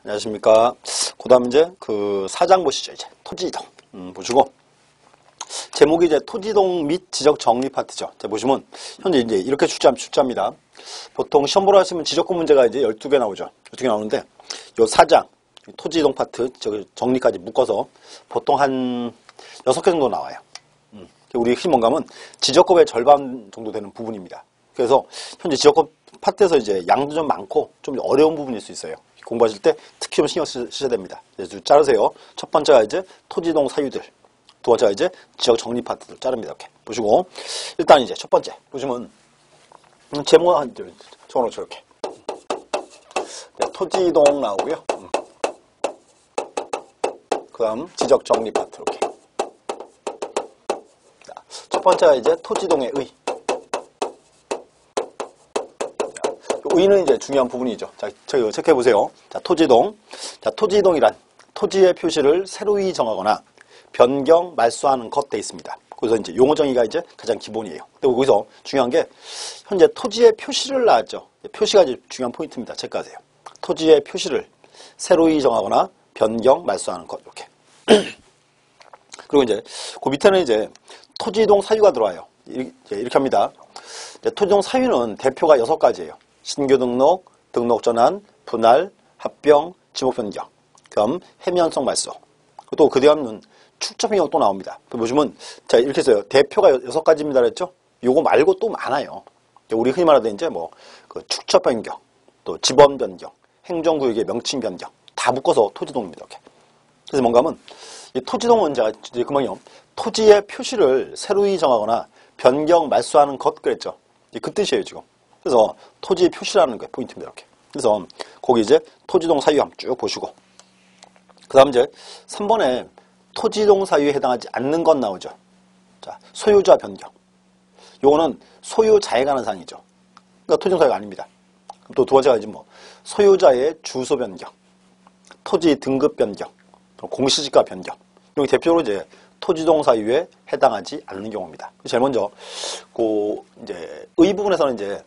안녕하십니까. 그 다음 이제 그 4장 보시죠. 이제 토지이동. 보시고. 제목이 이제 토지이동 및 지적 정리 파트죠. 자, 보시면 현재 이제 이렇게 출제합니다. 보통 시험 보러 하시면 지적구 문제가 이제 12개 나오죠. 12개 나오는데 요 4장 토지이동 파트 정리까지 묶어서 보통 한 6개 정도 나와요. 우리 흔히 뭔가면 지적급의 절반 정도 되는 부분입니다. 그래서 현재 지적급 파트에서 이제 양도 좀 많고 좀 어려운 부분일 수 있어요. 공부하실 때 특히 좀 신경 쓰셔야 됩니다. 그래서 자르세요. 첫 번째가 이제 토지이동 사유들. 두 번째가 이제 지적 정리 파트들 자릅니다. 이렇게 보시고 일단 이제 첫 번째 보시면 제목 한 적어놓죠. 이렇게 네, 토지이동 나오고요. 그 다음 지적 정리 파트 이렇게. 첫 번째가 이제 토지이동의 의. 의는 이제 중요한 부분이죠. 자, 저기 체크해 보세요. 자, 토지이동. 자, 토지이동이란 토지의 표시를 새로이 정하거나 변경, 말소하는 것 돼 있습니다. 그래서 이제 용어 정의가 이제 가장 기본이에요. 그리고 거기서 중요한 게 현재 토지의 표시를 나왔죠. 표시가 이제 중요한 포인트입니다. 체크하세요. 토지의 표시를 새로이 정하거나 변경, 말소하는 것 이렇게. 그리고 이제 그 밑에는 이제 토지이동 사유가 들어와요. 이렇게 합니다. 토지이동 사유는 대표가 6가지예요. 신규 등록, 등록 전환, 분할, 합병, 지목 변경, 그다음 해면성 말소. 또 그 다음은 축적 변경 또 나옵니다. 보시면 자 이렇게 써요. 대표가 6가지입니다. 그랬죠? 요거 말고 또 많아요. 우리 흔히 말하는 이제 뭐 그 축적 변경, 또 지번 변경, 행정구역의 명칭 변경 다 묶어서 토지동입니다. 이렇게. 그래서 뭔가 하면 이 토지동은 제가 이제 금방요. 토지의 표시를 새로이 정하거나 변경, 말소하는 것 그랬죠. 그 뜻이에요 지금. 그래서 토지의 표시라는 게 포인트입니다. 이렇게. 그래서 거기 이제 토지동 사유 한번 쭉 보시고 그 다음 이제 3번에 토지이동 사유에 해당하지 않는 것 나오죠. 자, 소유자 변경. 요거는 소유자에 관한 사항이죠. 그러니까 토지이동 사유가 아닙니다. 또 두 번째가 이제 뭐 소유자의 주소 변경, 토지 등급 변경, 공시지가 변경. 여기 대표적으로 이제 토지이동 사유에 해당하지 않는 경우입니다. 제일 먼저 그 이제 의 부분에서는 이제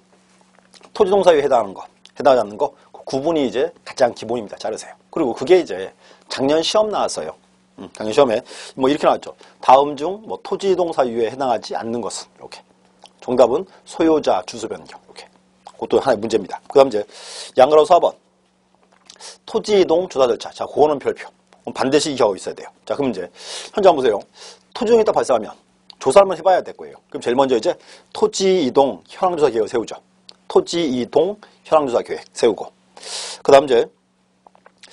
토지이동 사유에 해당하는 거, 해당하지 않는 거, 그 구분이 이제 가장 기본입니다. 자르세요. 그리고 그게 이제 작년 시험 나왔어요. 작년 시험에 뭐 이렇게 나왔죠. 다음 중 뭐 토지이동 사유에 해당하지 않는 것은 이렇게. 정답은 소유자 주소 변경 이렇게. 그것도 하나의 문제입니다. 그다음 이제 양가로 4번 토지이동 조사 절차. 자, 그거는 별표. 반드시 기억하고 있어야 돼요. 자, 그럼 이제 현재 한번 보세요. 토지이동이 딱 발생하면 조사를 한번 해봐야 될 거예요. 그럼 제일 먼저 이제 토지이동 현황조사 계획을 세우죠. 토지이동 현황조사 계획 세우고 그 다음 이제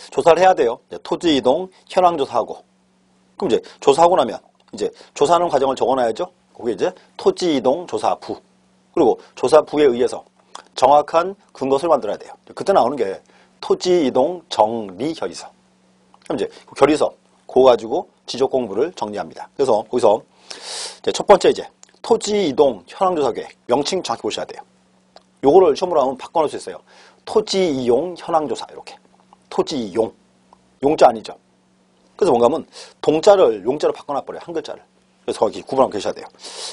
조사를 해야 돼요. 토지이동 현황조사하고 그럼 이제 조사하고 나면 이제 조사하는 과정을 적어놔야죠. 그게 이제 토지이동 조사부 그리고 조사부에 의해서 정확한 근거서를 만들어야 돼요. 그때 나오는 게 토지이동 정리 결의서. 그럼 이제 그 결의서 그거 가지고 지적 공부를 정리합니다. 그래서 거기서 이제 첫 번째 이제 토지이동 현황조사 계획 명칭 정확히 보셔야 돼요. 요거를 시험으로 하면 바꿔놓을 수 있어요. 토지이용 현황조사 이렇게. 토지이용. 용자 아니죠. 그래서 뭔가 하면 동자를 용자로 바꿔놔버려요. 한 글자를. 그래서 거기 구분하고 계셔야 돼요.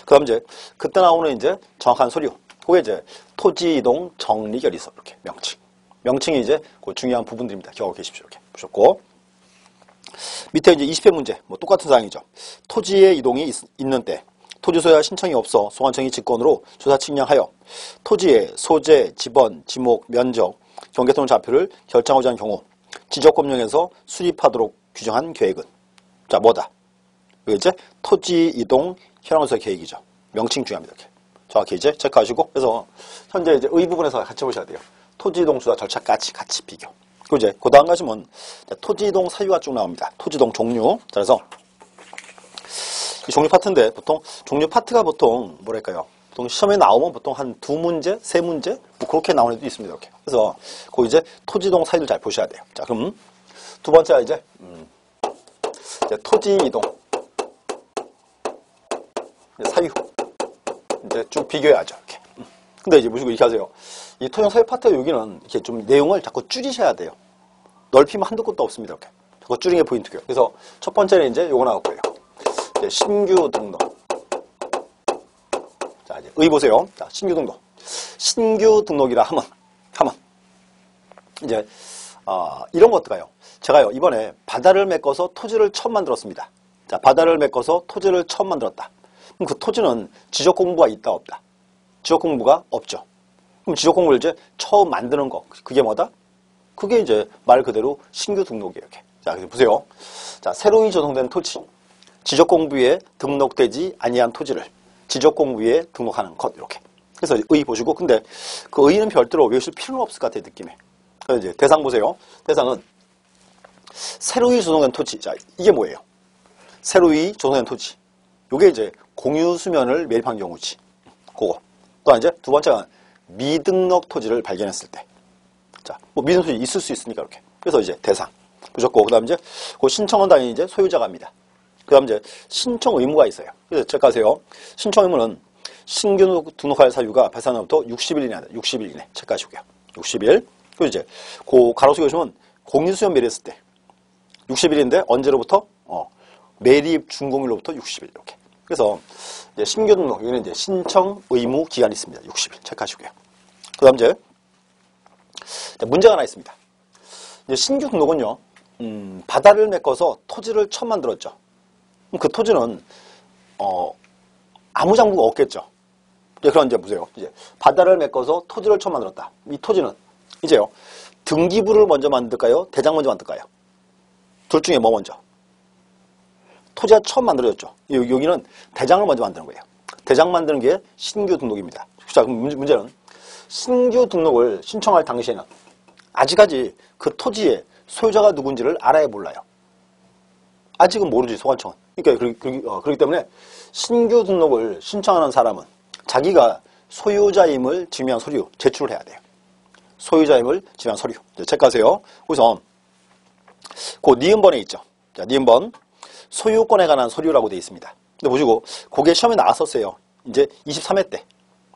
그 다음 이제 그때 나오는 이제 정확한 서류. 그게 이제 토지이동 정리결의서 이렇게 명칭. 명칭이 이제 그 중요한 부분들입니다. 기억하고 계십시오. 이렇게 보셨고. 밑에 이제 20회 문제. 뭐 똑같은 사항이죠. 토지의 이동이 있는 때 토지 소유자 신청이 없어 소관청이 직권으로 조사 측량하여 토지의 소재, 지번, 지목, 면적, 경계선 좌표를 결정하고자 하는 경우 지적법령에서 수립하도록 규정한 계획은 자 뭐다? 이게 이제 토지이동 현황조사 계획이죠. 명칭 중요합니다. 이렇게 정확히 이제 체크하시고 그래서 현재 이제 의 부분에서 같이 보셔야 돼요. 토지이동 조사 절차까지 같이 비교. 그리고 이제 그 다음 가시면 토지이동 사유가 쭉 나옵니다. 토지이동 종류. 그래서 이 종류 파트인데 보통 종류 파트가 보통 뭐랄까요? 보통 시험에 나오면 보통 한 2문제, 3문제 뭐 그렇게 나오는 애도 있습니다. 이렇게. 그래서 그 이제 토지이동 사유를 잘 보셔야 돼요. 자, 그럼 두 번째가 이제 토지이동 사유 이제 쭉 비교해야죠. 이렇게. 근데 이제 보시고 이렇게 하세요. 이 토지이동 사유 파트 여기는 이렇게 좀 내용을 자꾸 줄이셔야 돼요. 넓히면 한두 곳도 없습니다. 이렇게. 자꾸 줄이는 게 포인트고요. 그래서 첫 번째는 이제 요거 나올 거예요. 이제 신규 등록. 자, 이제 의 보세요. 자, 신규 등록. 신규 등록이라 하면 이제 이런 거 어떨까요? 제가요, 이번에 바다를 메꿔서 토지를 처음 만들었습니다. 자, 바다를 메꿔서 토지를 처음 만들었다. 그럼 그 토지는 지적 공부가 있다, 없다? 지적 공부가 없죠. 그럼 지적 공부를 이제 처음 만드는 거, 그게 뭐다? 그게 이제 말 그대로 신규 등록이에요, 이렇게. 자, 그래서 보세요. 자, 새로이 조성된 토지. 지적 공부에 등록되지 아니한 토지를 지적 공부에 등록하는 것, 이렇게. 그래서 의 보시고, 근데 그 의는 별도로 외우실 필요는 없을 것 같아요, 느낌에. 그래서 이제 대상 보세요. 대상은 새로이 조성된 토지. 자, 이게 뭐예요? 새로이 조성된 토지. 요게 이제 공유 수면을 매입한 경우지. 그거. 또 이제 두 번째가 미등록 토지를 발견했을 때. 자, 뭐 미등록 토지 있을 수 있으니까 이렇게. 그래서 이제 대상 보셨고, 그 다음 이제 그 신청은 당연히 이제 소유자가 합니다. 그 다음 이제 신청 의무가 있어요. 그래서 체크하세요. 신청 의무는 신규 등록할 사유가 발생한 날부터 60일 이내 한다. 60일 이내 체크하시고요. 60일. 그리고 이제 그 가로수기 보시면 공유수면 매립했을 때 60일인데 언제로부터? 매립 준공일로부터 60일 이렇게. 그래서 이제 신규 등록 여기는 이제 신청 의무 기간이 있습니다. 60일 체크하시고요. 그다음 이제 문제가 하나 있습니다. 이제 신규 등록은요, 바다를 메꿔서 토지를 처음 만들었죠. 그럼 그 토지는 아무 장부가 없겠죠. 이제 그런 이제 보세요. 이제 바다를 메꿔서 토지를 처음 만들었다. 이 토지는 이제요, 등기부를 먼저 만들까요? 대장 먼저 만들까요? 둘 중에 뭐 먼저? 토지가 처음 만들어졌죠. 여기는 대장을 먼저 만드는 거예요. 대장 만드는 게 신규 등록입니다. 자, 그럼 문제는 신규 등록을 신청할 당시에는 아직까지 그 토지의 소유자가 누군지를 알아야 몰라요. 아직은 모르지, 소관청은. 그러니까 그렇기 때문에 신규 등록을 신청하는 사람은 자기가 소유자임을 증명한 서류 제출을 해야 돼요. 소유자임을 증명한 서류. 체크하세요. 거기서 그 니은번에 있죠. 자, 니은번 소유권에 관한 서류라고 되어 있습니다. 근데 보시고 그게 시험에 나왔었어요. 이제 23회 때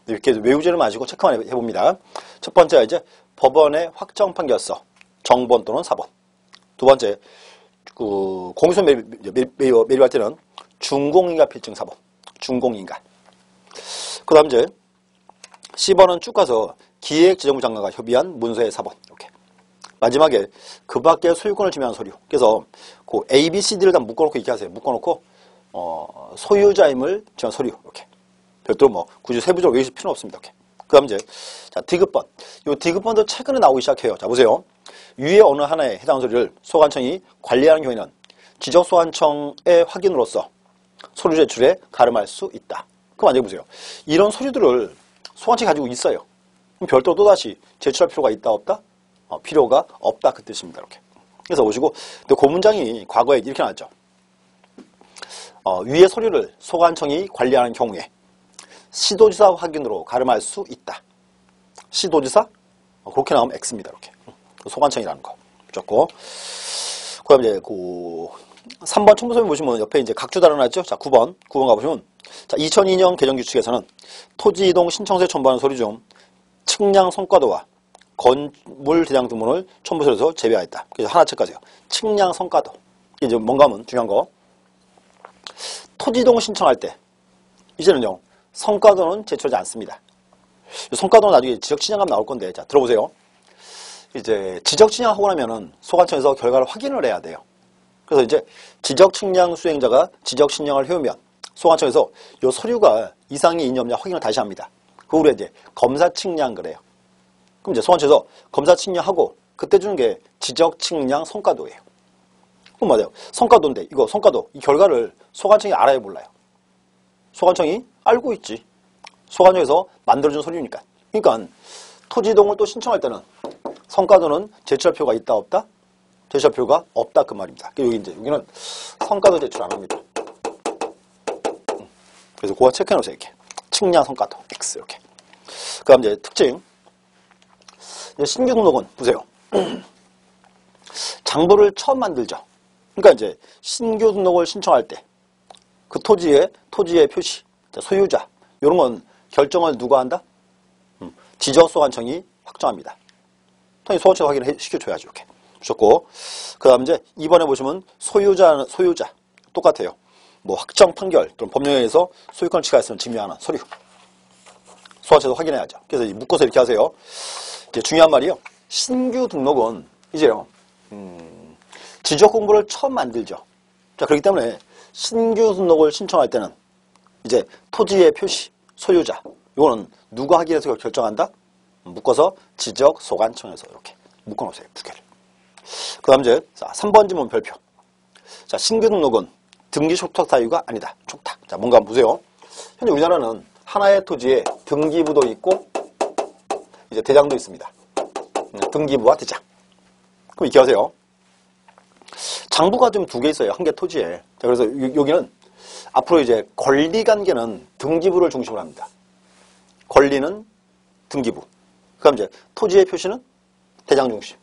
이렇게 외우지를 마시고 체크만 해봅니다. 첫 번째가 이제 법원의 확정 판결서 정번 또는 사본. 두 번째 그 공유수면 매입할 때는 준공인가 필증 사본. 준공인가. 그 다음 이제 10번은 쭉 가서 기획재정부 장관과 협의한 문서의 사본. 이렇게. 마지막에 그 밖에 소유권을 지명한 서류. 그래서 그 A, B, C, D를 다 묶어놓고 이렇게 하세요. 묶어놓고 소유자임을 지명한 서류. 이렇게. 별도로 뭐 굳이 세부적으로 외우실 필요는 없습니다. 이렇게. 그 다음 이제 자, 디귿번. 요 디귿번도 최근에 나오기 시작해요. 자, 보세요. 위에 어느 하나에 해당 서류를 소관청이 관리하는 경우에는 지적소관청의 확인으로서 서류 제출에 가름할 수 있다. 그럼 만약에 보세요. 이런 서류들을 소관청이 가지고 있어요. 그럼 별도로 또다시 제출할 필요가 있다, 없다? 필요가 없다, 그 뜻입니다. 이렇게. 그래서 보시고, 근데 그 문장이 과거에 이렇게 나왔죠. 위의 서류를 소관청이 관리하는 경우에 시도지사 확인으로 가름할 수 있다. 시도지사? 그렇게 나오면 X입니다. 이렇게. 소관청이라는 거. 좋고. 그 다음에 이제 그 3번 첨부서면 보시면 옆에 이제 각주 달아놨죠. 자, 9번 가보시면 자, 2002년 개정규칙에서는 토지 이동 신청서에 첨부하는 서류 중 측량 성과도와 건물 대장 등본을 첨부서에서 제외하였다. 그래서 하나 체크하세요. 측량 성과도. 이제 뭔가 하면 중요한 거. 토지 이동 신청할 때 이제는요, 성과도는 제출하지 않습니다. 성과도는 나중에 지적친량하면 나올 건데, 자, 들어보세요. 이제 지적친량하고 나면은 소관청에서 결과를 확인을 해야 돼요. 그래서 이제 지적측량 수행자가 지적신청을 해오면 소관청에서 이 서류가 이상이 있냐 없냐 확인을 다시 합니다. 그 후에 이제 검사측량 그래요. 그럼 이제 소관청에서 검사측량하고 그때 주는 게 지적측량 성과도예요. 그럼 맞아요. 성과도인데 이거 성과도 이 결과를 소관청이 알아야 몰라요. 소관청이 알고 있지. 소관청에서 만들어준 서류니까. 그러니까 토지이동을 또 신청할 때는 성과도는 제출할 필요가 있다 없다? 제출할 필요가 없다 그 말입니다. 여기 이제 여기는 성과도 제출 안 합니다. 그래서 그거 체크해 놓으세요. 이렇게 측량 성과도 X 이렇게. 그다음 이제 특징. 이제 신규 등록은 보세요. 장부를 처음 만들죠. 그러니까 이제 신규 등록을 신청할 때 그 토지의 표시, 소유자 이런 건 결정을 누가 한다? 지적소관청이 확정합니다. 당연히 소관청이 확인을 시켜줘야죠. 이렇게. 좋고. 그 다음 이제 2번에 보시면 소유자 똑같아요. 뭐 확정 판결 또는 법령에 의해서 소유권 취가 있으면 증명하는 서류. 소관청에서 확인해야죠. 그래서 묶어서 이렇게 하세요. 이제 중요한 말이요. 신규 등록은 이제요, 지적 공부를 처음 만들죠. 자, 그렇기 때문에 신규 등록을 신청할 때는 이제 토지의 표시, 소유자, 이거는 누가 확인해서 결정한다? 묶어서 지적 소관청에서 이렇게 묶어놓으세요, 두 개를. 그 다음 이제, 자, 3번 지문 별표. 자, 신규 등록은 등기 촉탁 사유가 아니다. 촉탁. 자, 뭔가 한번 보세요. 현재 우리나라는 하나의 토지에 등기부도 있고, 이제 대장도 있습니다. 등기부와 대장. 그럼 이렇게 하세요. 장부가 좀 두 개 있어요. 한 개 토지에. 자, 그래서 여기는 앞으로 이제 권리 관계는 등기부를 중심으로 합니다. 권리는 등기부. 그럼 이제 토지의 표시는 대장 중심.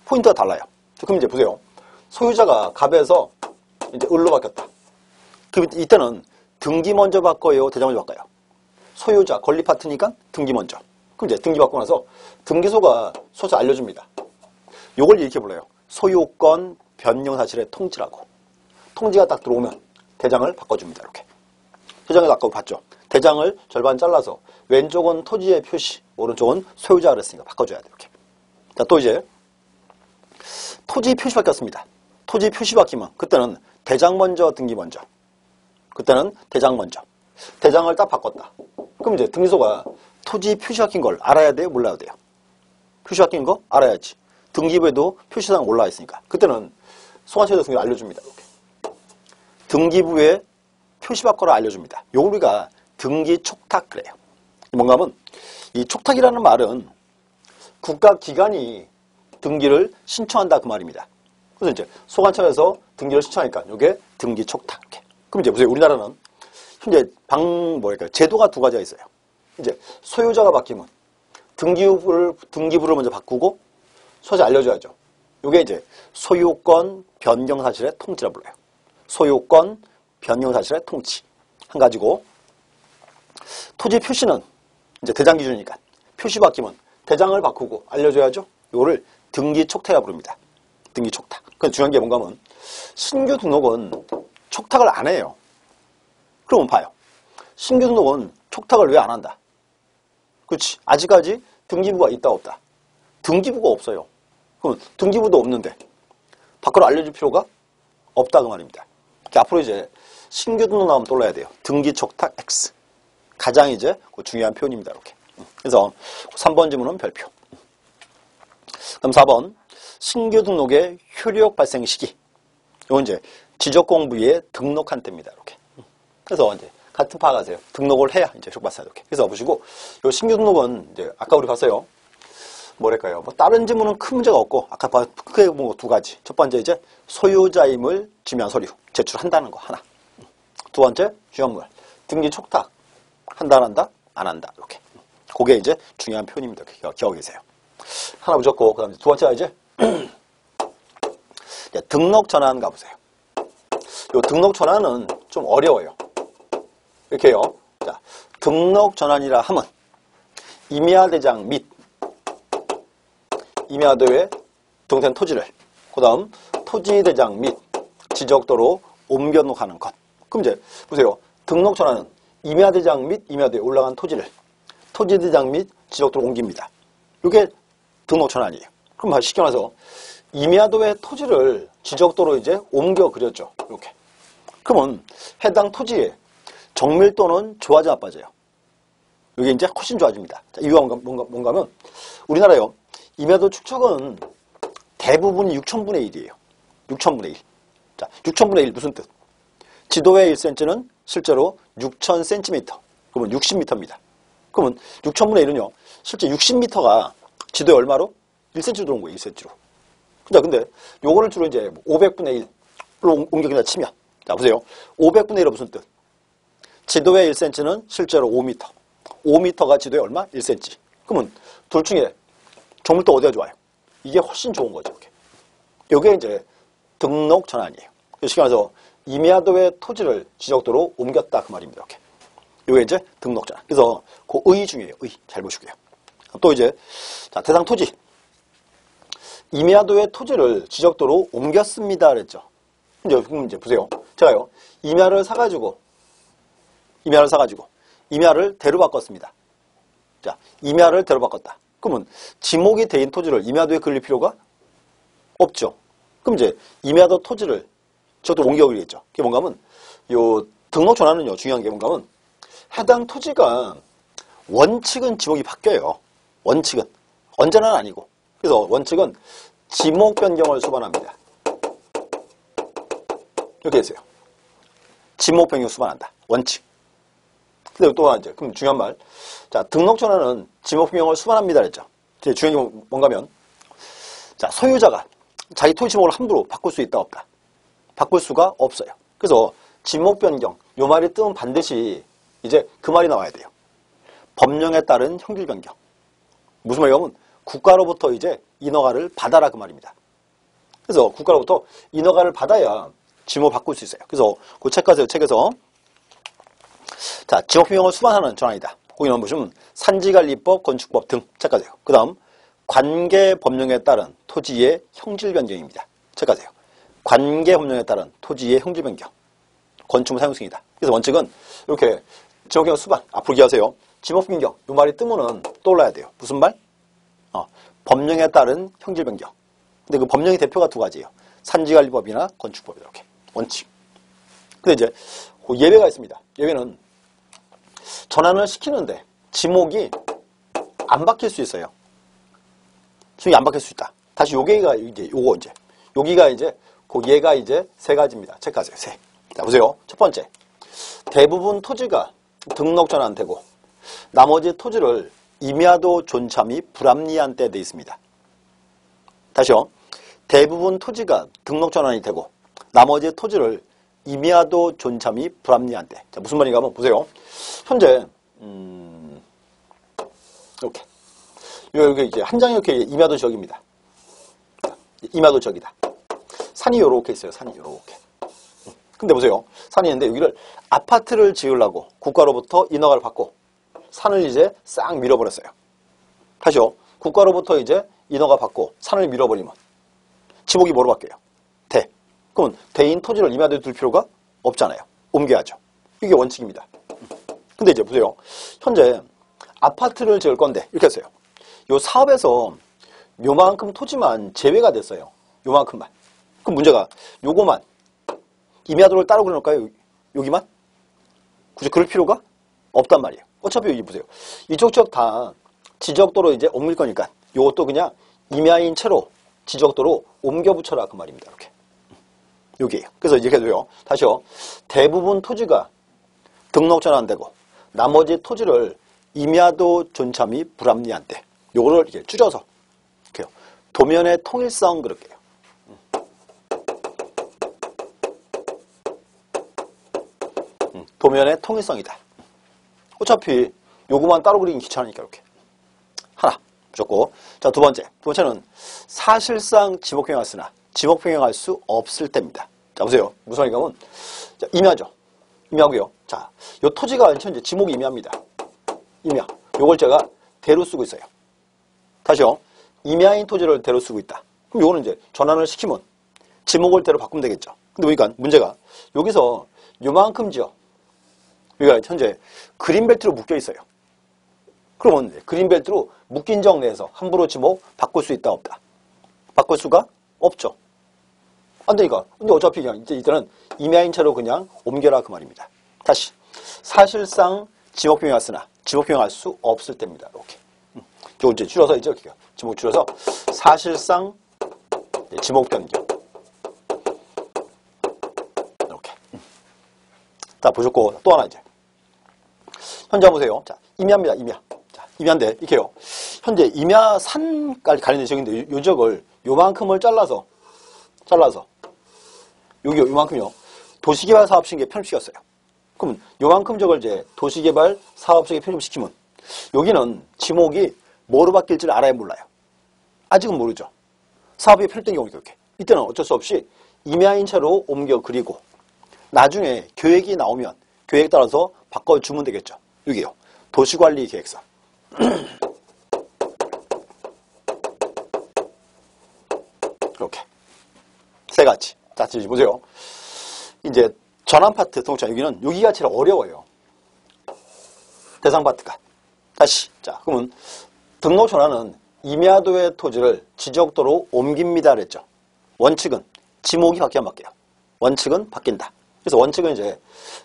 포인트가 달라요. 그럼 이제 보세요. 소유자가 갑에서 이제 을로 바뀌었다. 그럼 이때는 등기 먼저 바꿔요, 대장 먼저 바꿔요? 소유자, 권리 파트니까 등기 먼저. 그럼 이제 등기 받고 나서 등기소가 소수 알려줍니다. 요걸 이렇게 불러요. 소유권 변경 사실의 통지라고. 통지가 딱 들어오면 대장을 바꿔줍니다. 이렇게. 대장을 아까 봤죠? 대장을 절반 잘라서 왼쪽은 토지의 표시, 오른쪽은 소유자가 그랬으니까 바꿔줘야 돼요. 이렇게. 자, 또 이제 토지 표시 바뀌었습니다. 토지 표시 바뀌면 그때는 대장 먼저, 등기 먼저. 그때는 대장 먼저. 대장을 딱 바꿨다. 그럼 이제 등기소가 토지 표시 바뀐 걸 알아야 돼요? 몰라야 돼요? 표시 바뀐 거 알아야지. 등기부에도 표시사항 올라와 있으니까. 그때는 소관청에서 등기를 알려줍니다. 이렇게. 등기부에 표시 바꿔라 알려줍니다. 요 우리가 등기 촉탁 그래요. 뭔가 하면 이 촉탁이라는 말은 국가기관이 등기를 신청한다 그 말입니다. 그래서 이제 소관청에서 등기를 신청하니까 이게 등기 촉탁. 이렇게. 그럼 이제 보세요. 우리나라는 현재 제도가 두 가지가 있어요. 이제 소유자가 바뀌면 등기부를 먼저 바꾸고 소유자 알려줘야죠. 이게 이제 소유권 변경 사실의 통지라 불러요. 소유권 변경 사실의 통지. 한 가지고 토지 표시는 이제 대장 기준이니까 표시 바뀌면 대장을 바꾸고 알려줘야죠. 이거를 등기 촉탁이라 부릅니다. 등기 촉탁. 근데 중요한 게 뭔가 하면 신규 등록은 촉탁을 안 해요. 그러면 봐요. 신규 등록은 촉탁을 왜 안 한다? 그렇지. 아직까지 등기부가 있다 없다? 등기부가 없어요. 그럼 등기부도 없는데 밖으로 알려줄 필요가 없다 그 말입니다. 앞으로 이제 신규 등록 나오면 떠올라야 돼요. 등기 촉탁 X. 가장 이제 중요한 표현입니다. 이렇게. 그래서 3번 지문은 별표. 그럼 4번 신규 등록의 효력 발생 시기. 이건 이제 지적공부에 등록한 때입니다. 이렇게. 그래서 이제 같은 파악하세요. 등록을 해야 이제 효력 발생 이렇게. 그래서 보시고 요 신규 등록은 이제 아까 우리 봤어요. 뭐랄까요? 뭐 다른 지문은 큰 문제가 없고 아까 크게 본 거 두 가지. 첫 번째 이제 소유자임을 지명한 서류 제출한다는 거 하나. 두 번째 주연물 등기 촉탁 한다 안 한다 안 한다 이렇게. 그게 이제 중요한 표현입니다. 기억해 계세요. 하나 붙였고 그다음에 두 번째가 이제 등록 전환 가보세요. 요 등록 전환은 좀 어려워요. 이렇게요. 자, 등록 전환이라 하면 임야대장 및 임야도에 등록된 토지를 그 다음 토지대장 및 지적도로 옮겨 놓는 것. 그럼 이제 보세요. 등록 전환은 임야대장 및 임야도에 올라간 토지를 토지대장 및 지적도로 옮깁니다. 이게 등록 전환이에요. 그럼 쉽게 말해서 임야도의 토지를 지적도로 이제 옮겨 그렸죠. 이렇게. 그러면 해당 토지에 정밀도는 좋아져 나빠져요. 이게 이제 훨씬 좋아집니다. 자, 이유가 뭔가 하면 우리나라요. 임야도 축척은 대부분이 6,000분의 1이에요. 6,000분의 1. 자, 6,000분의 1 무슨 뜻? 지도의 1cm는 실제로 6,000cm. 그러면 60m입니다. 그러면 6,000분의 1은요. 실제 60m가 지도에 얼마로? 1cm로 들어온 거예요. 1cm로. 근데 요거를 주로 이제 500분의 1로 옮겨서 치면 자, 보세요. 500분의 1은 무슨 뜻? 지도의 1cm는 실제로 5m. 5m가 지도에 얼마? 1cm. 그러면 둘 중에 정밀도 어디가 좋아요? 이게 훨씬 좋은 거죠. 이게 이제 등록 전환이에요. 쉽게 말해서 임야도의 토지를 지적도로 옮겼다 그 말입니다. 이렇게. 이게 이제 등록 전환. 그래서 그 의 중요해요. 의. 잘 보시고요. 또 이제 자, 대상 토지. 임야도의 토지를 지적도로 옮겼습니다. 그랬죠. 이제 보세요. 제가요. 임야를 사가지고 임야를 대로 바꿨습니다. 자, 임야를 대로 바꿨다. 그러면 지목이 대인 토지를 임야도에 그릴 필요가 없죠. 그럼 이제 임야도 토지를 저도 옮겨오겠죠. 그게 뭔가 하면 요 등록 전환은요, 중요한 게 뭔가 하면 해당 토지가 원칙은 지목이 바뀌어요. 원칙은. 언제는 아니고. 그래서 원칙은 지목 변경을 수반합니다. 이렇게 했어요. 지목 변경 수반한다. 원칙. 근데 또 하나 이제, 그럼 중요한 말. 자, 등록 전환은 지목 변경을 수반합니다. 그랬죠. 이제 중요한 게 뭔가면, 자, 소유자가 자기 토지 지목을 함부로 바꿀 수 있다, 없다. 바꿀 수가 없어요. 그래서 지목 변경, 요 말이 뜨면 반드시 이제 그 말이 나와야 돼요. 법령에 따른 형질 변경. 무슨 말이냐면 국가로부터 이제 인허가를 받아라 그 말입니다. 그래서 국가로부터 인허가를 받아야 지목을 바꿀 수 있어요. 그래서 그 책에서 자, 지목 변경을 수반하는 전환이다. 거기 보시면 산지관리법, 건축법 등 책까지요. 그 다음 관계 법령에 따른 토지의 형질 변경입니다. 책까지요. 관계 법령에 따른 토지의 형질 변경. 건축물 사용승이다. 그래서 원칙은 이렇게 지목 변경 수반. 앞으로 기하세요. 지목 변경. 이 말이 뜨면은 떠올라야 돼요. 무슨 말? 법령에 따른 형질 변경. 근데 그 법령의 대표가 두 가지예요. 산지관리법이나 건축법 이렇게. 원칙. 근데 이제 그 예외가 있습니다. 예외는 전환을 시키는데 지목이 안 바뀔 수 있어요. 지목이 안 바뀔 수 있다. 다시 요게가 이제 요거 이제 여기가 이제 그 얘가 이제 세 가지입니다. 체크하세요. 세. 자 보세요. 첫 번째. 대부분 토지가 등록 전환되고 나머지 토지를 임야도 존차 및 불합리한 때 돼 있습니다. 다시요. 대부분 토지가 등록 전환이 되고 나머지 토지를 임야도 존차 및 불합리한 때. 자, 무슨 말인가 한번 보세요. 현재 이렇게 여기 이제 한 장이 이렇게 임야도 지역입니다. 임야도 지역이다. 산이 요렇게 있어요. 산이 요렇게. 근데 보세요. 산이 있는데 여기를 아파트를 지으려고 국가로부터 인허가를 받고 산을 이제 싹 밀어버렸어요. 다시요. 국가로부터 이제 인허가 받고 산을 밀어버리면 지목이 뭐로 바뀌어요? 대. 그러면 대인 토지를 임야도에 둘 필요가 없잖아요. 옮겨야죠. 이게 원칙입니다. 근데 이제 보세요. 현재 아파트를 지을 건데 이렇게 했어요. 요 사업에서 요만큼 토지만 제외가 됐어요. 요만큼만. 그럼 문제가 요거만 임야도를 따로 그려놓을까요? 여기만? 굳이 그럴 필요가 없단 말이에요. 어차피 여기 보세요. 이쪽 지역 다 지적도로 이제 옮길 거니까 요것도 그냥 임야인 채로 지적도로 옮겨 붙여라 그 말입니다. 이렇게. 여기에요. 그래서 이렇게 해도요. 다시요. 대부분 토지가 등록 전환되고 나머지 토지를 임야도 존차 및 불합리한 때 요거를 이렇게 줄여서 이렇게요. 도면의 통일성 그럴게요. 도면의 통일성이다. 어차피 요거만 따로 그리긴 귀찮으니까 이렇게. 하나 무조건. 자, 두 번째는 사실상 지목 변경했으나 지목 변경할 수 없을 때입니다. 자, 보세요. 무슨 말이냐면 자, 임야죠. 임야고요. 자, 요 토지가 현재 지목이 임야입니다. 임야. 요걸 제가 대로 쓰고 있어요. 다시요. 임야인 토지를 대로 쓰고 있다. 그럼 요거는 이제 전환을 시키면 지목을 대로 바꾸면 되겠죠. 근데 그러니까 문제가 여기서 요만큼 지역 여기가 현재 그린벨트로 묶여 있어요. 그러면 그린벨트로 묶인 지역 내에서 함부로 지목 바꿀 수 있다 없다? 바꿀 수가 없죠. 안 되니까. 근데 어차피 그냥 이제 이때는 임야인 채로 그냥 옮겨라 그 말입니다. 다시 사실상 지목 변경했으나 지목 변경할 수 없을 때입니다. 이렇게. 요 이제 줄여서 이제 이렇게 지목 줄여서 사실상 지목 변경. 이렇게. 자, 보셨고 또 하나 이제. 현재 보세요. 자, 임야입니다. 임야. 자, 임야인데 이렇게요. 현재 임야 산까지 가리는 지역인데 요 지역을 요만큼을 잘라서 여기 요만큼요. 도시개발 사업시행에 편입시켰어요. 그러면 요만큼 지역을 이제 도시개발 사업시행에 편입시키면 여기는 지목이 뭐로 바뀔지를 알아야 몰라요. 아직은 모르죠. 사업이 편입된 경우니까 이렇게. 이때는 어쩔 수 없이 임야인 채로 옮겨 그리고 나중에 계획이 나오면 계획에 따라서 바꿔주면 되겠죠. 여기요. 도시관리 계획서. 이렇게. 세 가지. 자, 지금 보세요. 이제 전환 파트 등록자 여기는 여기가 제일 어려워요. 대상 파트가. 다시. 자, 그러면 등록 전환은 임야도의 토지를 지적도로 옮깁니다 그랬죠. 원칙은 지목이 바뀌면 바뀌어요. 원칙은 바뀐다. 그래서 원칙은 이제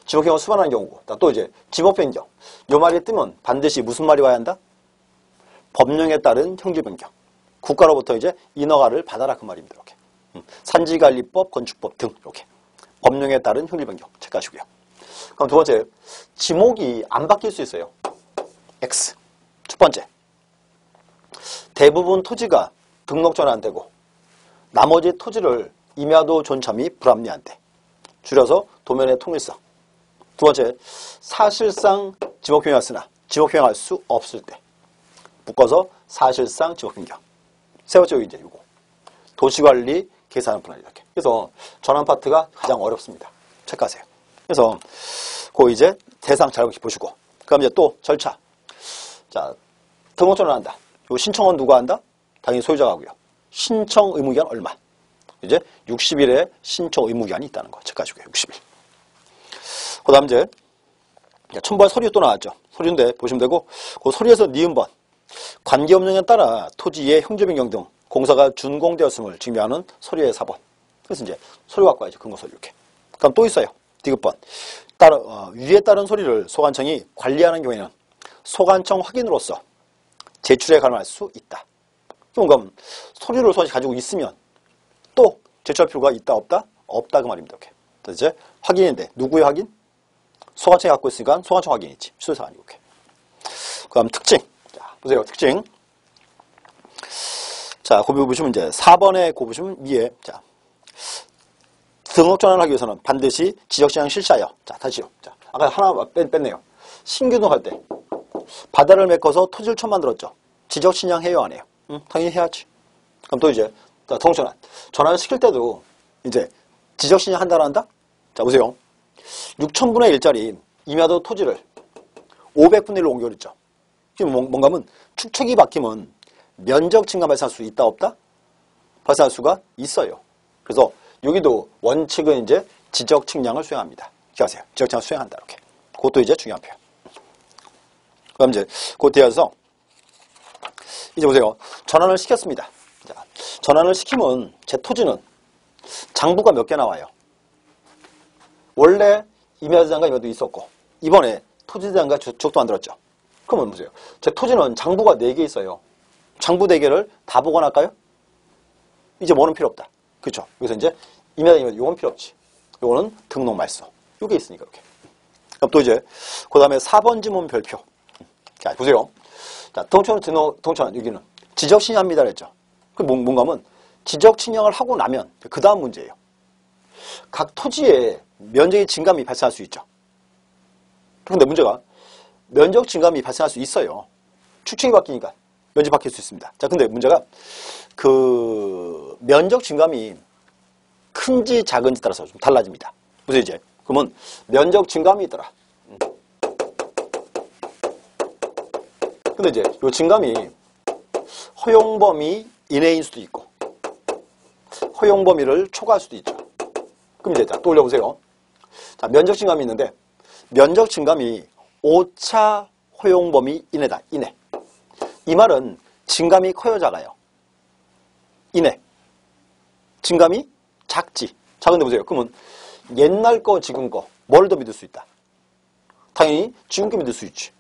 지목형을 수반하는 경우고, 또 이제 지목 변경. 요 말이 뜨면 반드시 무슨 말이 와야 한다? 법령에 따른 형질 변경. 국가로부터 이제 인허가를 받아라 그 말입니다. 이렇게. 산지관리법, 건축법 등 이렇게 법령에 따른 형질 변경 체크하시고요. 그럼 두 번째, 지목이 안 바뀔 수 있어요. X. 첫 번째, 대부분 토지가 등록 전환되고 나머지 토지를 임야도 존차 및 불합리한 때. 줄여서 도면의 통일성. 두 번째, 사실상 지목 변경했으나 지목 변경할 수 없을 때. 묶어서 사실상 지목 변경. 세 번째 이제 이거 도시관리 계산하는 분할 이렇게. 그래서 전환 파트가 가장 어렵습니다. 체크하세요. 그래서 그 이제 대상 잘 보시고, 그다음 이제 또 절차. 자, 등록 전환한다. 요 신청은 누가 한다? 당연히 소유자가 하고요. 신청 의무 기간 얼마? 이제 60일의 신청 의무 기간이 있다는 거 체크하시고요. 60일. 그다음 이제 첨부할 서류 또 나왔죠. 서류인데 보시면 되고, 그 서류에서 니은번 관계업령에 따라 토지의 형질 변경 등 공사가 준공되었음을 증명하는 서류의 4번. 그래서 이제 서류 갖고 와야죠. 근거 서류 이렇게. 그다음 또 있어요. 디귿번. 위에 따른 서류를 소관청이 관리하는 경우에는 소관청 확인으로서 제출에 가능할 수 있다. 그럼 서류를 소관청이 가지고 있으면 또 제출할 필요가 있다 없다? 없다 그 말입니다. 이렇게. 그래서 이제 확인인데 누구의 확인? 소관청이 갖고 있으니까 소관청 확인이지. 취소사가 아니고 이렇게. 그다음 특징. 자, 보세요. 특징. 자, 그 보시면 이제 4번에 그 보시면 위에 자, 등록 전환을 하기 위해서는 반드시 지적시장 실시하여. 자, 다시요. 자, 아까 하나 뺐네요. 신규 등록할 때 바다를 메꿔서 토지를 처음 만들었죠. 지적신양 해요 안 해요? 응, 당연히 해야지. 그럼 또 이제 등록 전환. 전환을 시킬 때도 이제 지적신양 한다고 한다? 자, 보세요. 6,000분의 1짜리 임야도 토지를 500분의 1로 옮겨버렸죠. 지금 뭔가 하면 축척이 바뀌면 면적 증가 발생할 수 있다 없다? 발생할 수가 있어요. 그래서 여기도 원칙은 이제 지적 측량을 수행합니다. 기억하세요. 지적 측량 수행한다 이렇게. 그것도 이제 중요한 표현. 그럼 이제 그 뒤에서 이제 보세요. 전환을 시켰습니다. 자, 전환을 시키면 제 토지는 장부가 몇 개 나와요. 원래 임야대장과 임야도 있었고 이번에 토지대장과 주택도 만들었죠. 그러면 보세요. 제 토지는 장부가 4개 있어요. 장부 4개를 다 보관할까요? 이제 뭐는 필요 없다. 그렇죠? 그래서 이제 임야대장 요건 필요 없지. 요거는 등록 말소. 요게 있으니까 이렇게. 그럼 또 이제 그 다음에 4번 지문 별표. 자, 보세요. 자, 등록청은 여기는 지적신양합니다 그랬죠. 그 뭔가 하면 지적신양을 하고 나면 그 다음 문제예요. 각 토지에 면적의 증감이 발생할 수 있죠. 그런데 문제가 면적 증감이 발생할 수 있어요. 축척이 바뀌니까 면적이 바뀔 수 있습니다. 자, 근데 문제가 그 면적 증감이 큰지 작은지 따라서 좀 달라집니다. 보세요 이제. 그러면 면적 증감이 있더라. 근데 이제 요 증감이 허용 범위 이내인 수도 있고 허용 범위를 초과할 수도 있죠. 그럼 이제 또 올려보세요. 자, 면적 증감이 있는데 면적 증감이 오차 허용 범위 이내다. 이내. 이 말은 증감이 커요 작아요? 이내. 증감이 작지. 작은데 보세요. 그러면 옛날 거 지금 거 뭘 더 믿을 수 있다? 당연히 지금 거 믿을 수 있지.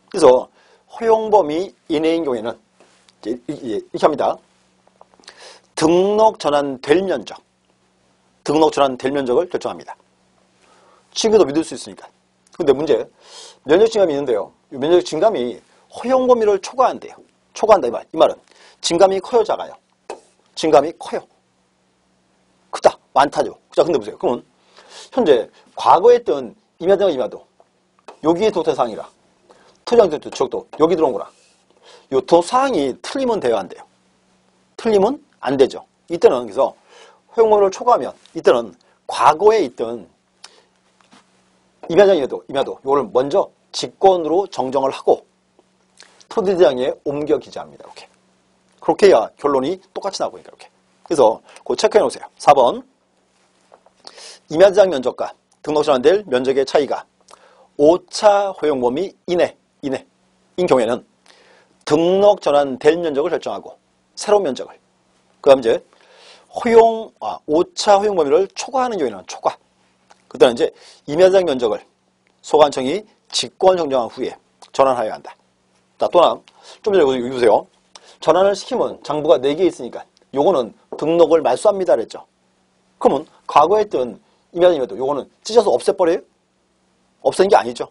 그래서 허용 범위 이내인 경우에는 이렇게 합니다. 등록 전환될 면적. 등록 전환될 면적을 결정합니다. 지금도 믿을 수 있으니까. 근데 문제, 면적 증감이 있는데요. 이 면적 증감이 허용 범위를 초과한대요. 초과한다 이 말은 증감이 커요 작아요? 증감이 커요. 크다. 많다죠. 자, 근데 보세요. 그러면 현재 과거에 했던 임야대와 임야도 여기에 도태사항이라 토지장도 지역도 여기 들어온 거라 요 도사항이 틀리면 돼요 안 돼요? 틀리면 안 되죠. 이때는 그래서 허용범위를 초과하면 이때는 과거에 있던 임야도 이거를 먼저 직권으로 정정을 하고 토지대장에 옮겨 기재합니다. 이렇게. 그렇게 해야 결론이 똑같이 나오니까 이렇게. 그래서 그거 체크해 놓으세요. 4번 임야대장 면적과 등록 전환될 면적의 차이가 오차 허용 범위 이내인 경우에는 등록 전환될 면적을 결정하고 새로운 면적을 그 다음 이제 오차 허용 범위를 초과하는 경우에는 초과. 그때는 이제 임야대상 면적을 소관청이 직권 정정한 후에 전환하여야 한다. 자, 또한 좀 전에 여기 보세요. 전환을 시키면 장부가 4개 있으니까 요거는 등록을 말소합니다 그랬죠. 그러면 과거에 했던 임야대상면적 요거는 찢어서 없애버려요? 없애는 게 아니죠.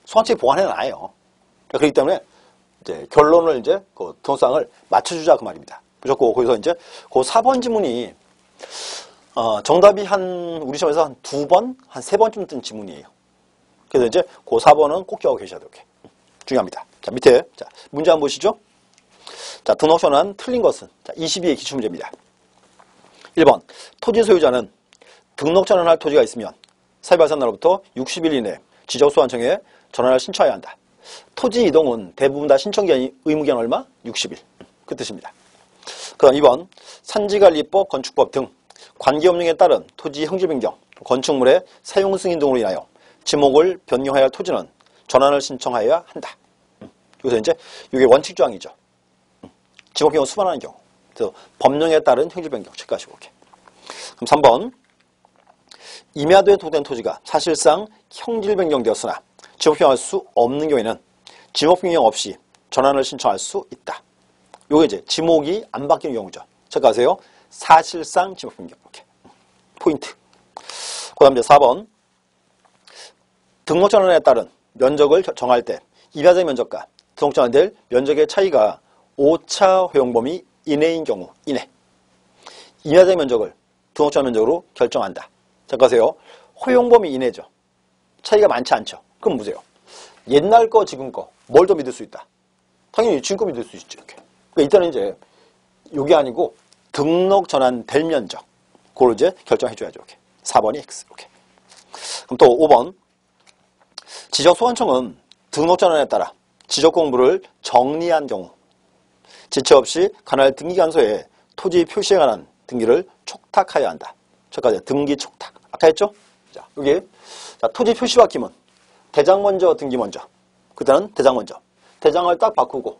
소관청이 보관해놔요. 그렇기 때문에 이제 결론을 이제 그 등록사항을 맞춰주자 그 말입니다. 그래서 거기서 이제 그 4번 지문이 정답이 우리 시험에서 한 2번, 한 3번쯤 뜬 지문이에요. 그래서 이제 그 4번은 꼭 기억하고 계셔야 돼요. 중요합니다. 자, 밑에 자, 문제 한번 보시죠. 자, 등록 전환 틀린 것은 자, 22의 기출문제입니다. 1번 토지 소유자는 등록 전환할 토지가 있으면 사유 발생 날로부터 60일 이내 지적소관청에 전환을 신청해야 한다. 토지 이동은 대부분 다 신청기한이 의무기한 얼마? 60일. 그 뜻입니다. 그다음 2번 산지관리법, 건축법 등 관계없는 게 따른 토지 형질 변경, 건축물의 사용 승인 등으로 인하여 지목을 변경해야 할 토지는 전환을 신청하여야 한다. 여기서 이제 이게 원칙 조항이죠. 지목 변경 수반하는 경우. 그래서 법령에 따른 형질 변경 체크하시고 이렇게. 그럼 3번 임야도에 도된 토지가 사실상 형질 변경되었으나 지목 변경할 수 없는 경우에는 지목 변경 없이 전환을 신청할 수 있다. 요게 이제 지목이 안 바뀌는 경우죠. 체크하세요. 사실상 지목 변경. 이렇게. 포인트. 그 다음 이제 4번. 등록 전환에 따른 면적을 정할 때 임야대 면적과 등록 전환될 면적의 차이가 오차 허용 범위 이내인 경우 이내. 임야대 면적을 등록 전환 면적으로 결정한다. 체크하세요. 허용 범위 이내죠. 차이가 많지 않죠. 그럼 보세요. 옛날 거 지금 거 뭘 더 믿을 수 있다. 당연히 지금 거 믿을 수 있죠. 이렇게. 그러니까 일단은 이제 이게 아니고 등록 전환될 면적 그걸 이제 결정해줘야죠. 이렇게. 4번이 X. 이렇게. 그럼 또 5번 지적소관청은 등록 전환에 따라 지적 공부를 정리한 경우 지체 없이 관할 등기관서에 토지 표시에 관한 등기를 촉탁하여야 한다. 저까지 등기 촉탁. 아까 했죠? 자, 여기 자, 토지 표시 바뀌면 대장 먼저 등기 먼저. 그때는 대장 먼저. 대장을 딱 바꾸고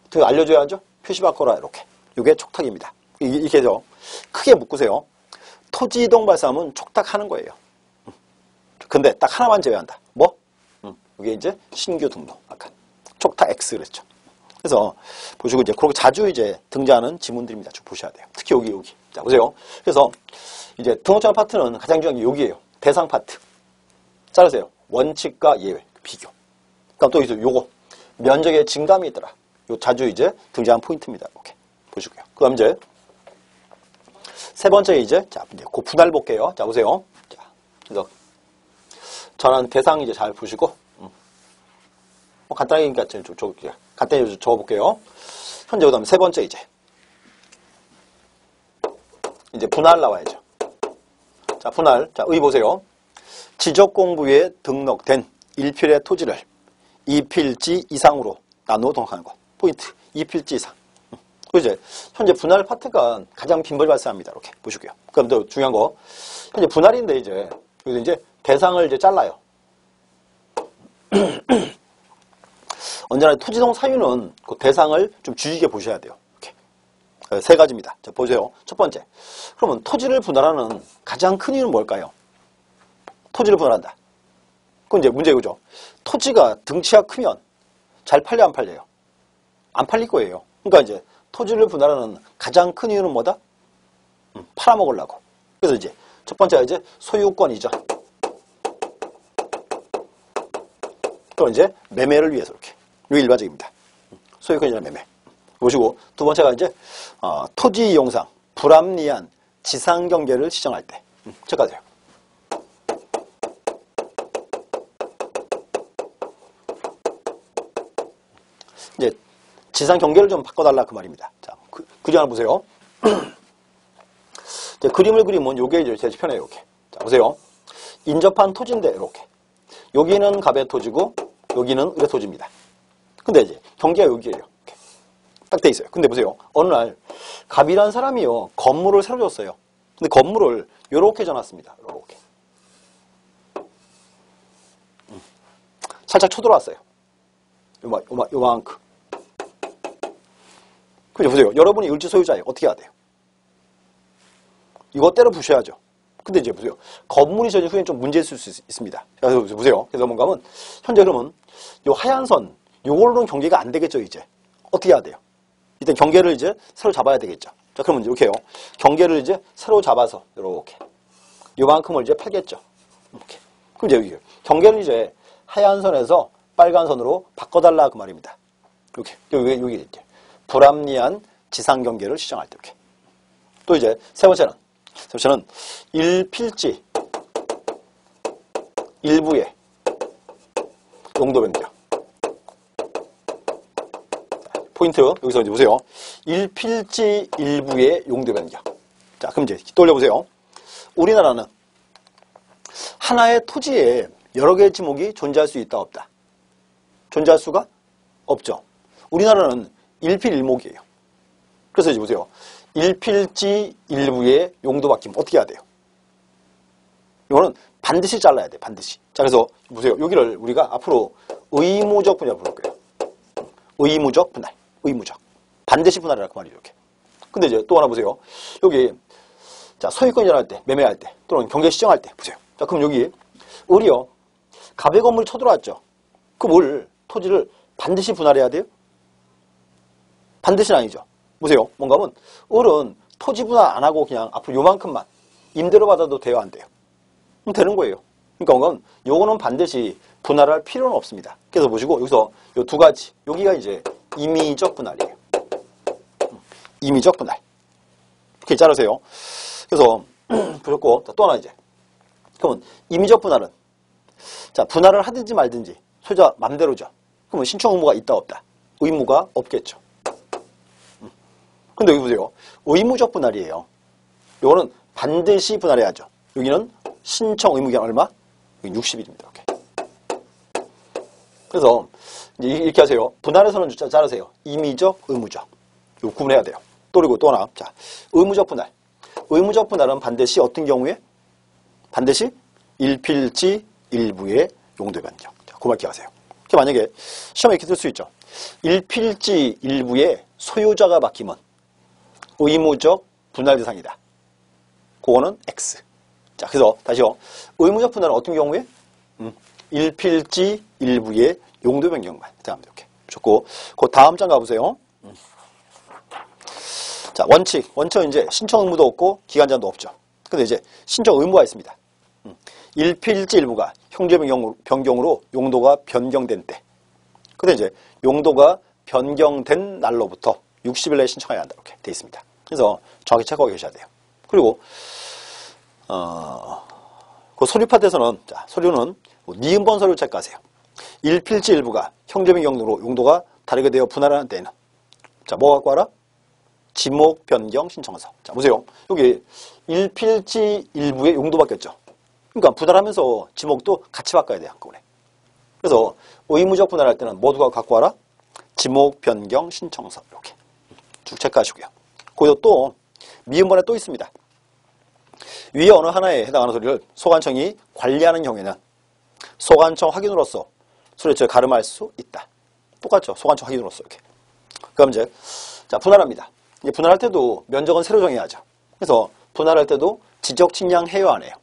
등기 알려줘야죠. 표시 바꿔라 이렇게. 이게 촉탁입니다. 이렇게 해서 크게 묶으세요. 토지 이동 발생하면 촉탁하는 거예요. 근데 딱 하나만 제외한다. 뭐? 이게 이제 신규 등록. 아까 촉탁 X 그랬죠. 그래서 보시고 이제 그렇게 자주 이제 등장하는 지문들입니다. 쭉 보셔야 돼요. 특히 여기. 자, 보세요. 그래서 이제 등록 전환 파트는 가장 중요한 게 여기예요. 대상 파트. 자르세요. 원칙과 예외 비교. 그럼 또 여기서 요거 면적의 증감이 있더라. 요 자주 이제 등장한 포인트입니다. 이렇게 보시고요. 그다음 이제 세 번째 이제 자 이제 그 분할 볼게요. 자 보세요. 자 그래서 전환 대상 이제 잘 보시고 뭐 간단하게 그러니까 간단히 적어볼게요. 현재 그다음 세 번째 이제 분할 나와야죠. 자 분할 자 의 보세요. 지적공부에 등록된 1필의 토지를 2필지 이상으로 나누어 등록하는 것. 포인트. 2필지 이상. 이제 현재 분할 파트가 가장 빈번히 발생합니다. 이렇게 보시고요. 그럼 더 중요한 거. 현재 분할인데 이제 여기서 이제 대상을 이제 잘라요. 언제나 토지동 사유는 그 대상을 좀 주의 깊게 보셔야 돼요. 이렇게. 세 가지입니다. 자, 보세요. 첫 번째. 그러면 토지를 분할하는 가장 큰 이유는 뭘까요? 토지를 분할한다. 그건 이제 문제 이거죠. 토지가 등치가 크면 잘 팔려 안 팔려요? 안 팔릴 거예요. 그러니까 이제 토지를 분할하는 가장 큰 이유는 뭐다? 팔아먹으려고. 그래서 이제 첫 번째가 이제 소유권 이전. 또 이제 매매를 위해서 이렇게. 이게 일반적입니다. 소유권 이전 매매. 보시고 두 번째가 이제 토지 이용상 불합리한 지상 경계를 지정할 때. 체크하세요. 이제 지상 경계를 좀 바꿔달라 그 말입니다. 자, 그림 하나 보세요. 이제 그림을 그리면 요게 이제 제일 편해요. 이렇게. 자, 보세요. 인접한 토지인데 이렇게. 여기는 갑의 토지고 여기는 을의 토지입니다. 근데 이제 경계가 여기에요. 이렇게. 딱 돼 있어요. 근데 보세요. 어느 날 갑이라는 사람이요 건물을 새로 줬어요. 근데 건물을 요렇게 져놨습니다. 요렇게. 살짝 쳐들어왔어요. 요만큼. 그죠 보세요. 여러분이 을지 소유자예요. 어떻게 해야 돼요? 이거 때려 부셔야죠. 근데 이제 보세요. 건물이 지어진 후에는 좀 문제 있을 수 있습니다. 그래서 보세요. 그래서 뭔가 하면, 현재 그러면, 요 하얀 선, 요걸로는 경계가 안 되겠죠, 이제. 어떻게 해야 돼요? 일단 경계를 이제 새로 잡아야 되겠죠. 자, 그러면 이렇게 해요. 경계를 이제 새로 잡아서, 요렇게. 요만큼을 이제 팔겠죠. 이렇게. 그럼 이제 여기, 경계를 이제 하얀 선에서 빨간 선으로 바꿔달라, 그 말입니다. 이렇게. 여기 이렇게. 불합리한 지상 경계를 시정할 때, 이렇게. 또 이제, 세 번째는 일필지 일부의 용도 변경. 포인트 여기서 이제 보세요. 일필지 일부의 용도 변경. 자, 그럼 이제 떠올려 보세요. 우리나라는 하나의 토지에 여러 개의 지목이 존재할 수 있다 없다? 존재할 수가 없죠. 우리나라는 일필일목이에요. 그래서 이제 보세요. 일필지 일부의 용도 바뀌면 어떻게 해야 돼요? 이거는 반드시 잘라야 돼, 반드시. 자, 그래서 보세요. 여기를 우리가 앞으로 의무적 분할 부를 거예요. 의무적 분할, 의무적. 반드시 분할이라 그 말이죠, 이렇게. 근데 이제 또 하나 보세요. 여기, 자, 소유권 이전할 때, 매매할 때, 또는 경계 시정할 때, 보세요. 자, 그럼 여기, 을이요. 갑의 건물이 쳐들어왔죠. 그 토지를 반드시 분할해야 돼요? 반드시는 아니죠. 보세요. 뭔가 하면 을은 토지 분할 안 하고 그냥 앞으로 요만큼만 임대로 받아도 돼요, 안 돼요? 그럼 되는 거예요. 그러니까 뭔가 요거는 반드시 분할할 필요는 없습니다. 그래서 보시고 여기서 요 두 가지, 여기가 이제 임의적 분할이에요. 임의적 분할. 이렇게 자르세요. 그래서 보셨고 또 하나 이제 그러면 임의적 분할은 자 분할을 하든지 말든지 소유자 맘대로죠. 그러면 신청 의무가 있다 없다? 의무가 없겠죠. 근데 여기 보세요. 의무적 분할이에요. 요거는 반드시 분할해야죠. 여기는 신청 의무 기간 얼마? 60일입니다. 이렇게. 그래서 이제 이렇게 하세요. 분할에서는 자르세요. 임의적, 의무적. 요 구분해야 돼요. 또 그리고 또 하나. 자, 의무적 분할. 의무적 분할은 반드시 어떤 경우에? 반드시 일필지 일부의 용도 변경. 자, 그 말 기억하세요. 만약에 시험에 이렇게 뜰 수 있죠. 일필지 일부의 소유자가 바뀌면 의무적 분할 대상이다. 그거는 X. 자, 그래서 다시요. 의무적 분할은 어떤 경우에? 일필지 일부의 용도 변경만. 이렇게 좋고, 그 다음 장 가보세요. 자, 원칙은 이제 신청 의무도 없고 기간제한도 없죠. 근데 이제 신청 의무가 있습니다. 일필지 일부가 형제 변경으로 용도가 변경된 때. 근데 이제 용도가 변경된 날로부터 60일 내에 신청해야 한다. 이렇게 돼 있습니다. 그래서 정확히 체크하고 계셔야 돼요. 그리고 그 서류 파트에서는 자, 서류는 니은번 서류 체크하세요. 일필지 일부가 형제 변경으로 용도가 다르게 되어 분할하는 때에는 자, 뭐 갖고 와라? 지목 변경 신청서. 자, 보세요. 여기 일필지 일부의 용도 바뀌었죠. 그러니까 분할하면서 지목도 같이 바꿔야 돼요, 한꺼번에. 그래서 의무적 분할할 때는 모두가 갖고 와라? 지목 변경 신청서. 이렇게 쭉 체크하시고요. 거기서 또 미음번에 또 있습니다. 위에 어느 하나에 해당하는 소리를 소관청이 관리하는 경우에는 소관청 확인으로서 소리를 가름할 수 있다. 똑같죠. 소관청 확인으로서 이렇게. 그럼 이제 자 분할합니다. 이제 분할할 때도 면적은 새로 정해야죠. 그래서 분할할 때도 지적 측량 해요 안 해요?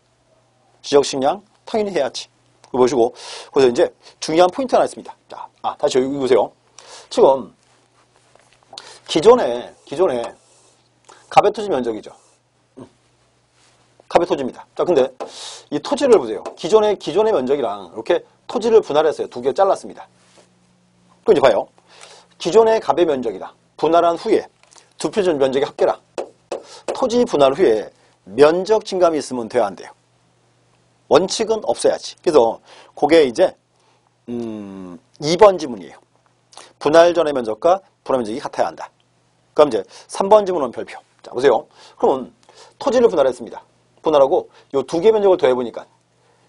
지적 측량 당연히 해야지. 그거 보시고 거기서 이제 중요한 포인트 하나 있습니다. 자, 다시 여기 보세요. 지금 기존에 갑의 토지 면적이죠. 갑의 토지입니다. 자, 근데 이 토지를 보세요. 기존의 면적이랑 이렇게 토지를 분할했어요. 두 개 잘랐습니다. 그럼 이제 봐요. 기존의 갑의 면적이랑 분할한 후에 두 표준 면적이 합계라. 토지 분할 후에 면적 증감이 있으면 돼야 안 돼요. 원칙은 없어야지. 그래서 그게 이제 2번 지문이에요. 분할 전의 면적과 분할 면적이 같아야 한다. 그럼 이제 3번 지문은 별표. 자, 보세요. 그러면 토지를 분할했습니다. 분할하고 요 두 개 면적을 더해보니까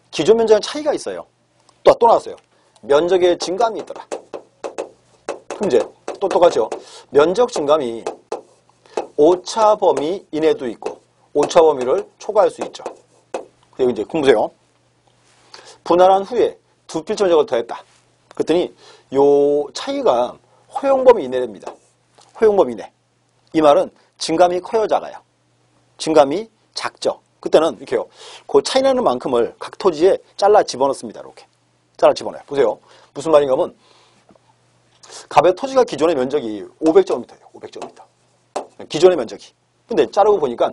기존 면적은 차이가 있어요. 또 나왔어요. 면적의 증감이 있더라. 그럼 이제 또 똑같죠. 면적 증감이 오차 범위 이내도 있고 오차 범위를 초과할 수 있죠. 그리고 이제 보세요. 분할한 후에 두 필지 면적을 더했다. 그랬더니 요 차이가 허용범위 이내입니다. 허용범위 이내. 이 말은 증감이 커요, 작아요? 증감이 작죠. 그때는 이렇게요. 그 차이 나는 만큼을 각 토지에 잘라 집어넣습니다. 이렇게. 잘라 집어넣어요. 보세요. 무슨 말인가 하면 갑의 토지가 기존의 면적이 500제곱미터예요. 500제곱미터. 기존의 면적이. 근데 자르고 보니까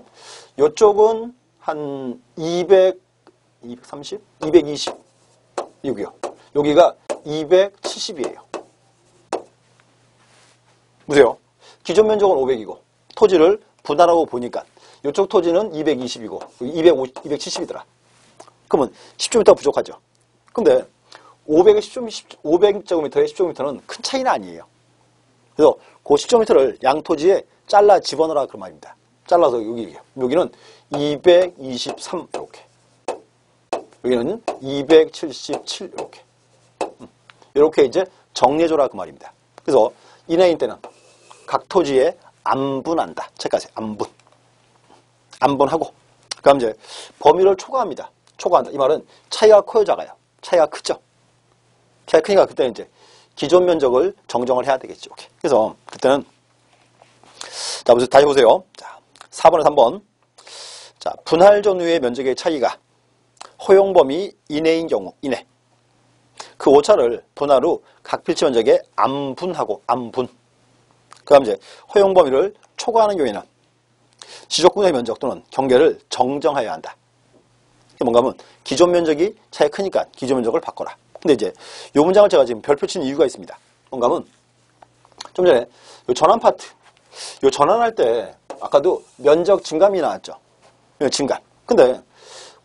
이쪽은 한 200, 230? 220. 여기요. 여기가 270이에요. 보세요. 기존 면적은 500이고 토지를 분할하고 보니까 이쪽 토지는 220이고 270이더라. 그러면 10제곱미터가 부족하죠. 근데 500제곱미터에 10제곱미터는 큰 차이는 아니에요. 그래서 그 10제곱미터를 양 토지에 잘라 집어넣으라 그 말입니다. 잘라서 여기는 223 이렇게. 여기는 277 이렇게. 이렇게 이제 정리해줘라 그 말입니다. 그래서 인해인 때는 각 토지에 안분한다. 체크하세요. 안분하고 그다음 이제 범위를 초과합니다. 초과한다. 이 말은 차이가 커요, 작아요? 차이가 크죠. 차이가 크니까 그때는 이제 기존 면적을 정정을 해야 되겠죠. 오케이. 그래서 그때는 자, 다시 보세요. 자, 4번에 3번. 자, 분할 전후의 면적의 차이가 허용 범위 이내인 경우, 이내. 그 오차를 분할 후 각 필지 면적에 안분하고, 안분. 그 다음 이제 허용 범위를 초과하는 경우에는 지적분의 면적 또는 경계를 정정하여야 한다. 이게 뭔가 하면 기존 면적이 차이가 크니까 기존 면적을 바꿔라. 근데 이제 이 문장을 제가 지금 별표 친 이유가 있습니다. 뭔가 하면 좀 전에 요 전환 파트, 요 전환할 때 아까도 면적 증감이 나왔죠. 증감. 근데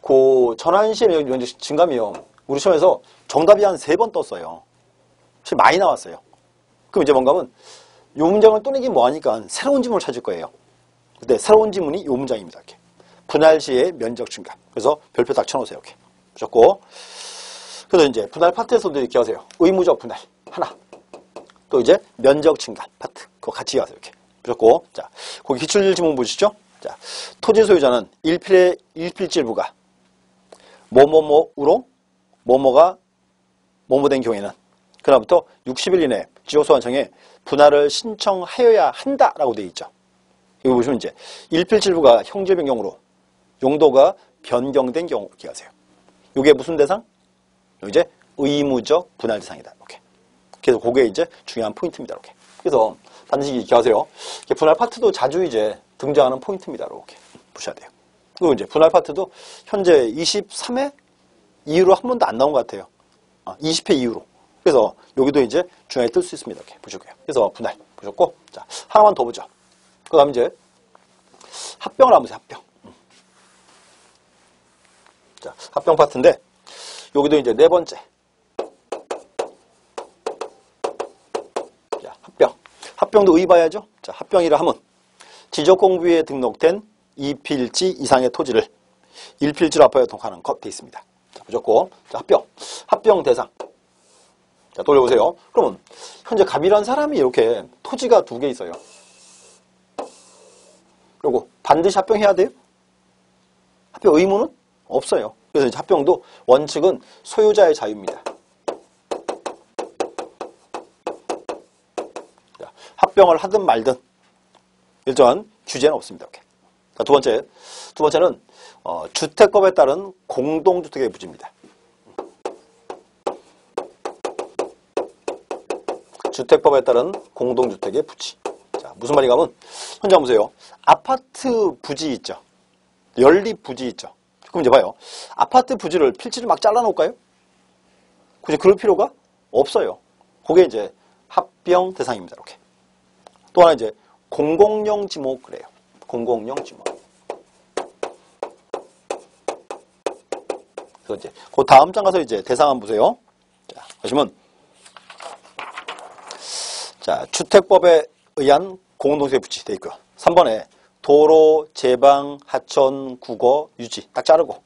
그 전환 시에 면적 증감이요. 우리 시험에서 정답이 한 3번 떴어요. 사실 많이 나왔어요. 그럼 이제 뭔가 하면 요 문장을 떠내긴 뭐하니까 새로운 지문을 찾을 거예요. 근데 새로운 지문이 요 문장입니다. 이렇게. 분할 시의 면적 증감. 그래서 별표 딱 쳐놓으세요. 이렇게. 보셨고. 그래서 이제 분할 파트에서도 이렇게 하세요. 의무적 분할. 하나. 또 이제 면적 증감 파트. 그거 같이 하세요. 이렇게. 보셨고. 자, 거기 기출 지문 보시죠. 자, 토지 소유자는 일필질부가 뭐뭐뭐로 뭐뭐가 뭐뭐된 경우에는 그다음부터 60일 이내 지적소관청에 분할을 신청하여야 한다라고 되어 있죠. 여기 보시면 이제 일필질부가 형질 변경으로 용도가 변경된 경우 이렇게 하세요. 이게 무슨 대상? 이제 의무적 분할 대상이다. 이렇게. 그래서 그게 이제 중요한 포인트입니다. 이렇게. 그래서 반드시 이렇게 하세요. 분할 파트도 자주 이제 등장하는 포인트입니다. 이렇게 보셔야 돼요. 그리고 이제 분할 파트도 현재 23회 이후로 한 번도 안 나온 것 같아요. 20회 이후로. 그래서 여기도 이제 중요하게 뜰 수 있습니다. 이렇게 보시고요. 그래서 분할 보셨고, 자 하나만 더 보죠. 그다음 이제 합병을 한번 보세요. 합병. 자 합병 파트인데 여기도 이제 네 번째. 자 합병. 합병도 의봐야죠. 자 합병이라 하면 지적공부에 등록된 2필지 이상의 토지를 1필지로 합하여 통하는 것 되어 있습니다. 자 보셨고, 자 합병. 합병 대상. 자, 돌려보세요. 그러면 현재 갑이라는 사람이 이렇게 토지가 2개 있어요. 그리고 반드시 합병해야 돼요? 합병 의무는 없어요. 그래서 이제 합병도 원칙은 소유자의 자유입니다. 자, 합병을 하든 말든 일정한 규제는 없습니다. 이렇게. 자, 두 번째는 주택법에 따른 공동주택의 부지입니다. 주택법에 따른 공동주택의 부지. 자, 무슨 말인가 하면, 현재 보세요. 아파트 부지 있죠. 연립 부지 있죠. 그럼 이제 봐요. 아파트 부지를 필지를 막 잘라놓을까요? 굳이 그럴 필요가 없어요. 그게 이제 합병 대상입니다. 이렇게. 또 하나 이제 공공용 지목 그래요. 공공용 지목. 그래서 이제 그 다음 장 가서 이제 대상 한번 보세요. 자, 보시면 자, 주택법에 의한 공동주택 부지 되어 있고요. 3번에 도로, 제방, 하천, 국어, 유지 딱 자르고,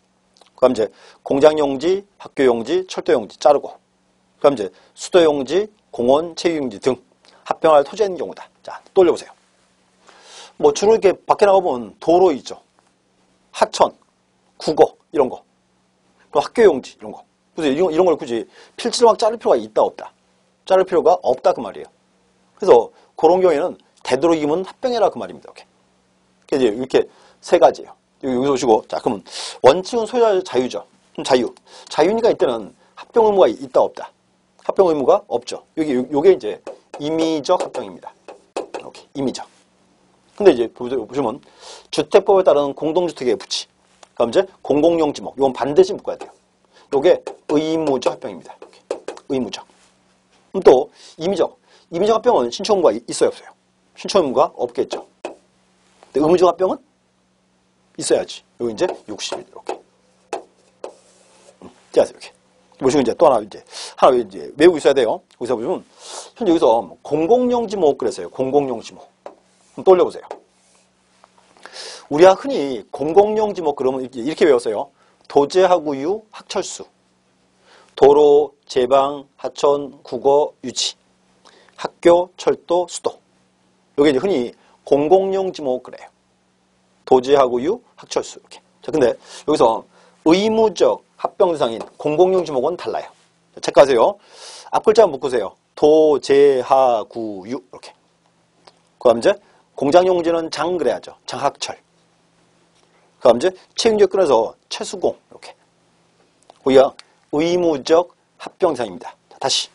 그다음 이제 공장용지, 학교용지, 철도용지 자르고, 그다음 이제 수도용지, 공원, 체육용지 등 합병할 토지인 경우다. 자, 또 올려보세요. 뭐 주로 이렇게 밖에 나가보면 도로 있죠. 하천, 국어 이런 거, 또 학교용지 이런 거. 그래서 이런 걸 굳이 필지로 막 자를 필요가 있다 없다? 자를 필요가 없다 그 말이에요. 그래서 그런 경우에는 되도록이면 합병해라 그 말입니다. 이렇게. 이제 이렇게 세 가지예요. 여기서 보시고, 자, 그러면 원칙은 소유자 자유죠. 그럼 자유. 자유니까 이때는 합병 의무가 있다, 없다? 합병 의무가 없죠. 요게 이제 임의적 합병입니다. 이렇게, 임의적. 근데 이제 보시면 주택법에 따른 공동주택의 부치. 그럼 이제 공공용지목. 이건 반드시 묶어야 돼요. 요게 의무적 합병입니다. 이렇게. 의무적. 그럼 또 임의적. 임의적 합병은 신청 의무가 있어요, 없어요? 신청 의무가 없겠죠. 근데 의무적 합병은 있어야지. 여기 이제 60일 이렇게. 자, 이렇게. 보시면 이제 또 하나 이제 외우고 있어야 돼요. 여기서 보시면 현재 여기서 공공용지목 그랬어요. 공공용지목. 또 올려보세요. 우리가 흔히 공공용지목 그러면 이렇게 외웠어요. 도제하구유, 학철수, 도로, 제방, 하천, 국어, 유치, 학교, 철도, 수도. 여기 이제 흔히 공공용지목 그래요. 도제하구유, 학철수 이렇게. 자, 근데 여기서 의무적 합병 대상인 공공용지목은 달라요. 체크하세요. 앞 글자 묶으세요. 도제하구유 이렇게. 그다음 이제 공장용지는 장 그래야죠. 장학철. 그다음 이제 채용적 끊어서 채수공 이렇게. 우리가 의무적 합병상입니다. 다시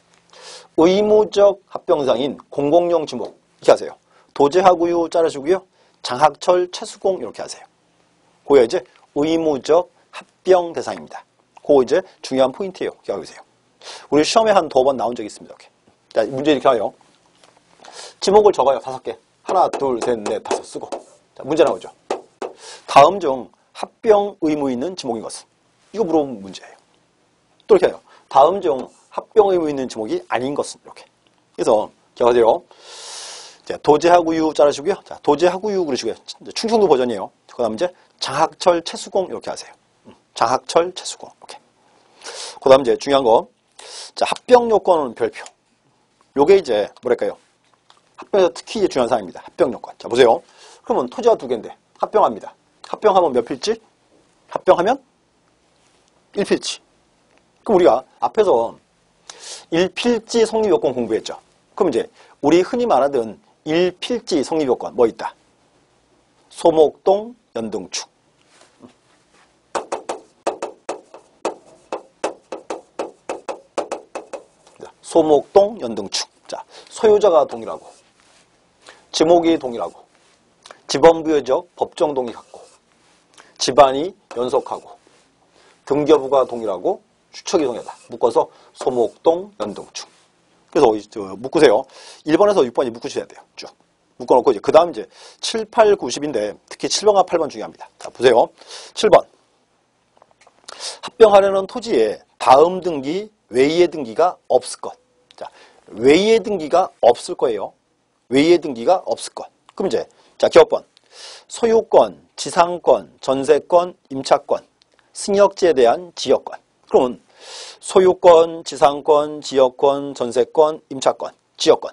의무적 합병상인 공공용 지목 이렇게 하세요. 도제하구유 자르시고요. 장학철 채수공 이렇게 하세요. 그게 이제 의무적 합병 대상입니다. 그거 이제 중요한 포인트예요. 기억해주세요. 우리 시험에 한 2번 나온 적이 있습니다. 이렇게. 자, 문제 이렇게 하요. 지목을 적어요. 5개. 하나, 둘, 셋, 넷, 다섯 쓰고. 자, 문제 나오죠. 다음 중 합병 의무 있는 지목인 것은? 이거 물어보면 문제예요. 또 이렇게 해요. 다음 중 합병 의무 있는 지목이 아닌 것은? 이렇게. 그래서 기억하세요. 자, 도제하구유 자르시고요. 자, 도제하구유 그러시고요. 충청도 버전이에요. 그 다음 이제 장학철 채수공 이렇게 하세요. 장학철 채수공 이렇게. 그 다음 이제 중요한 거. 자, 합병 요건은 별표. 요게 이제 뭐랄까요? 합병에서 특히 이제 중요한 사항입니다. 합병 요건. 자, 보세요. 그러면 토지가 2개인데 합병합니다. 합병하면 몇 필지? 합병하면 1필지. 그럼 우리가 앞에서 1필지 성립요건 공부했죠. 그럼 이제 우리 흔히 말하던 1필지 성립요건 뭐 있다? 소목동 연등축. 소목동 연등축. 자, 소유자가 동일하고 지목이 동일하고 지번부여적 법정 동의 갖고 집안이 연속하고 등기부가 동일하고 추척이 동일하다. 묶어서 소목동 연등축. 그래서 묶으세요. 1번에서 6번이 묶으셔야 돼요. 쭉 묶어놓고 이제 그 다음 이제 7, 8, 90인데 특히 7번과 8번 중요합니다. 자, 보세요. 7번. 합병하려는 토지에 다음 등기 외의 등기가 없을 것. 자, 외의 등기가 없을 거예요. 외의 등기가 없을 것. 그럼 이제 자, 기업번. 소유권, 지상권, 전세권, 임차권, 승역지에 대한 지역권. 그러면 소유권, 지상권, 지역권, 전세권, 임차권, 지역권.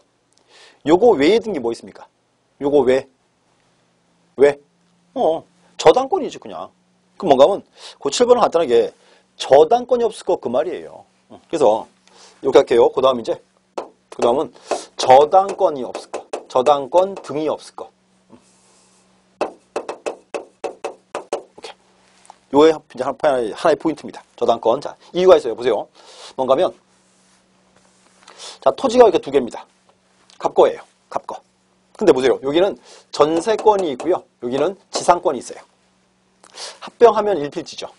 요거 외에 든 게 뭐 있습니까? 요거 왜? 저당권이지 그냥. 그럼 뭔가 하면 그 7번은 간단하게 저당권이 없을 것 그 말이에요. 그래서 이렇게 할게요. 그 다음 이제 그 다음은 저당권이 없을 것. 저당권 등이 없을 것. 이렇게. 요게 하나의 포인트입니다. 저당권. 자, 이유가 있어요. 보세요. 뭔가 하면 자, 토지가 이렇게 2개입니다. 갑거예요. 갑거. 근데 보세요. 여기는 전세권이 있고요. 여기는 지상권이 있어요. 합병하면 1필지죠.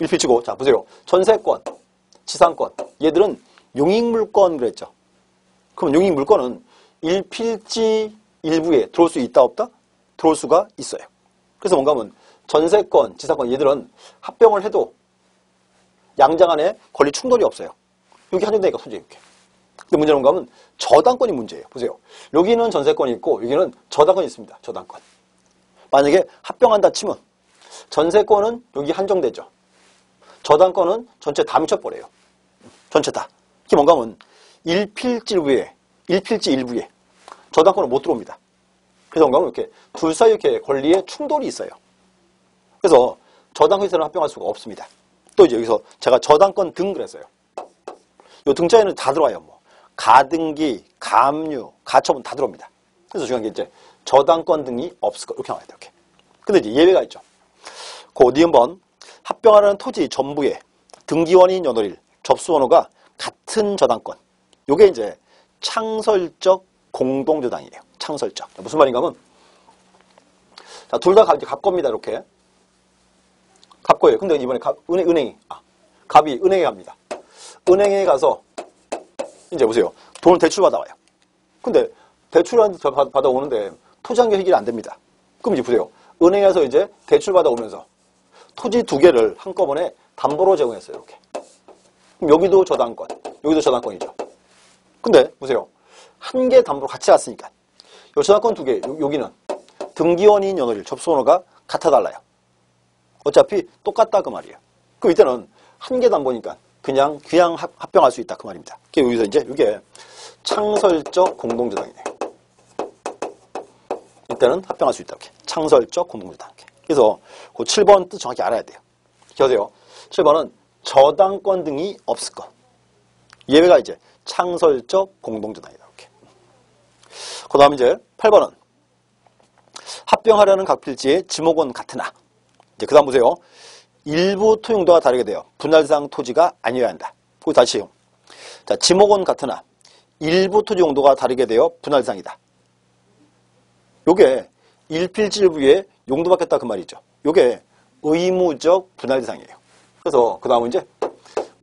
1필지고. 자, 보세요. 전세권, 지상권. 얘들은 용익물권 그랬죠. 그럼 용익물권은 1필지 일부에 들어올 수 있다 없다? 들어올 수가 있어요. 그래서 뭔가 하면 전세권, 지상권 얘들은 합병을 해도 양자 간에 권리 충돌이 없어요. 여기 한정되니까 소재 이렇게. 근데 문제는 뭔가 하면 저당권이 문제예요. 보세요. 여기는 전세권이 있고 여기는 저당권이 있습니다. 저당권. 만약에 합병한다 치면 전세권은 여기 한정되죠. 저당권은 전체 다 미쳐버려요. 전체 다. 이게 뭔가 하면 1필지 일부에 저당권은 못 들어옵니다. 그래서 뭔가 하면 이렇게 둘 사이 이렇게 권리에 충돌이 있어요. 그래서 저당권에서는 합병할 수가 없습니다. 또 이제 여기서 제가 저당권 등 그랬어요. 요 등자에는 다 들어와요. 뭐 가등기, 가압류, 가처분 다 들어옵니다. 그래서 중요한 게 이제 저당권 등이 없을 거 이렇게 나와야 돼요. 이렇게. 근데 이제 예외가 있죠. 그 니은번 합병하라는 토지 전부의 등기원인 연월일 접수번호가 같은 저당권. 요게 이제 창설적 공동저당이에요. 창설적. 무슨 말인가 하면 자, 둘 다 갑겁니다. 이렇게. 갑거예요. 근데 이번에 갑이 은행에 갑니다. 은행에 가서 이제 보세요. 돈을 대출받아와요. 근데 대출을 받아오는데 토지한개 해결이 안 됩니다. 그럼 이제 보세요. 은행에서 이제 대출받아오면서 토지 2개를 한꺼번에 담보로 제공했어요. 이렇게. 그럼 여기도 저당권, 여기도 저당권이죠. 근데 보세요. 한 개 담보로 같이 갔으니까 요 저당권 2개, 여기는 등기원인 연월일 접수번호가 같아 달라요. 어차피 똑같다 그 말이에요. 그럼 이때는 한 개 담보니까 그냥 합병할 수 있다 그 말입니다. 여기서 이제 이게 창설적 공동저당이에요. 이때는 합병할 수 있다. 이렇게. 창설적 공동저당. 이렇게. 그래서 그 7번 뜻 정확히 알아야 돼요. 기억하세요. 7번은 저당권 등이 없을 것. 예외가 이제 창설적 공동저당이다. 이렇게. 그 다음 이제 8번은 합병하려는 각 필지의 지목은 같으나 이제 그 다음 보세요. 일부 토용도가 다르게 돼요. 분할 대상 토지가 아니어야 한다. 그리고 다시요. 자, 지목은 같으나 일부 토지 용도가 다르게 되어 분할 대상이다. 요게 1필지 1부에 용도 받겠다 그 말이죠. 요게 의무적 분할 대상이에요. 그래서 그 다음은 이제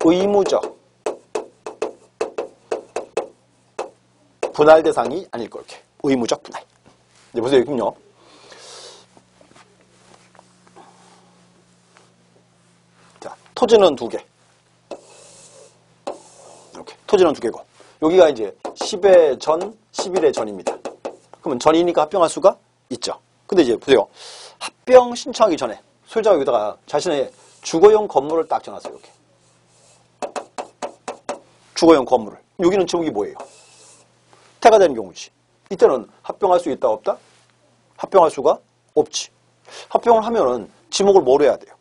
의무적 분할 대상이 아닐 거 이렇게. 의무적 분할. 이제 보세요. 여기군요. 자, 토지는 2개. 이렇게. 토지는 2개고. 여기가 이제 10의 전, 11의 전입니다. 그러면 전이니까 합병할 수가 있죠. 근데 이제 보세요. 합병 신청하기 전에 소유자가 여기다가 자신의 주거용 건물을 딱 정했어요. 이렇게. 주거용 건물을. 여기는 지목이 뭐예요? 태가 되는 경우지. 이때는 합병할 수 있다 없다? 합병할 수가 없지. 합병을 하면은 지목을 뭐로 해야 돼요?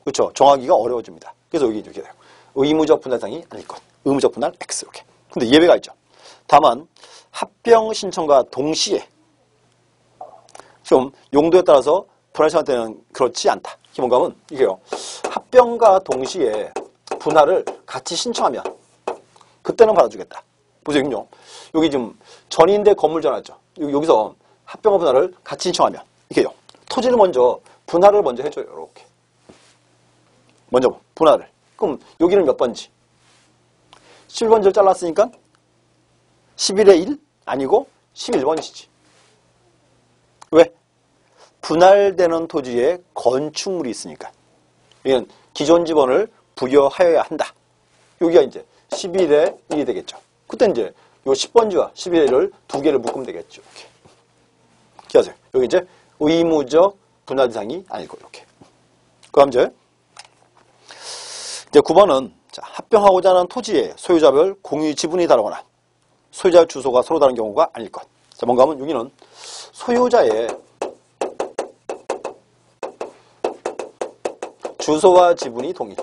그렇죠. 정하기가 어려워집니다. 그래서 여기 이렇게 돼요. 의무적 분할상이 아닐 것. 의무적 분할 X 이렇게. 근데 예외가 있죠. 다만 합병 신청과 동시에 좀 용도에 따라서 분할 신청할 때는 그렇지 않다. 이게 뭔가 하면 이게요. 합병과 동시에 분할을 같이 신청하면 그때는 받아주겠다. 보세요. 여기 지금 전인대 건물 전화죠. 여기서 합병과 분할을 같이 신청하면 이게요. 토지를 먼저 분할을 먼저 해줘요. 이렇게. 먼저 분할을. 그럼 여기는 몇 번지? 11번지를 잘랐으니까 11의 1? 아니고 11번지지. 왜? 분할되는 토지에 건축물이 있으니까. 여기는 기존 지번을 부여하여야 한다. 여기가 이제 11의 1이 되겠죠. 그때 이제 요 10번지와 11의 1을 2개를 묶으면 되겠죠. 이렇게. 기억하세요. 여기 이제 의무적 분할 대상이 아니고 이렇게. 그 다음 이제 9번은 자, 합병하고자 하는 토지의 소유자별 공유 지분이 다르거나 소유자 주소가 서로 다른 경우가 아닐 것. 자, 뭔가 하면 여기는 소유자의 주소와 지분이 동일.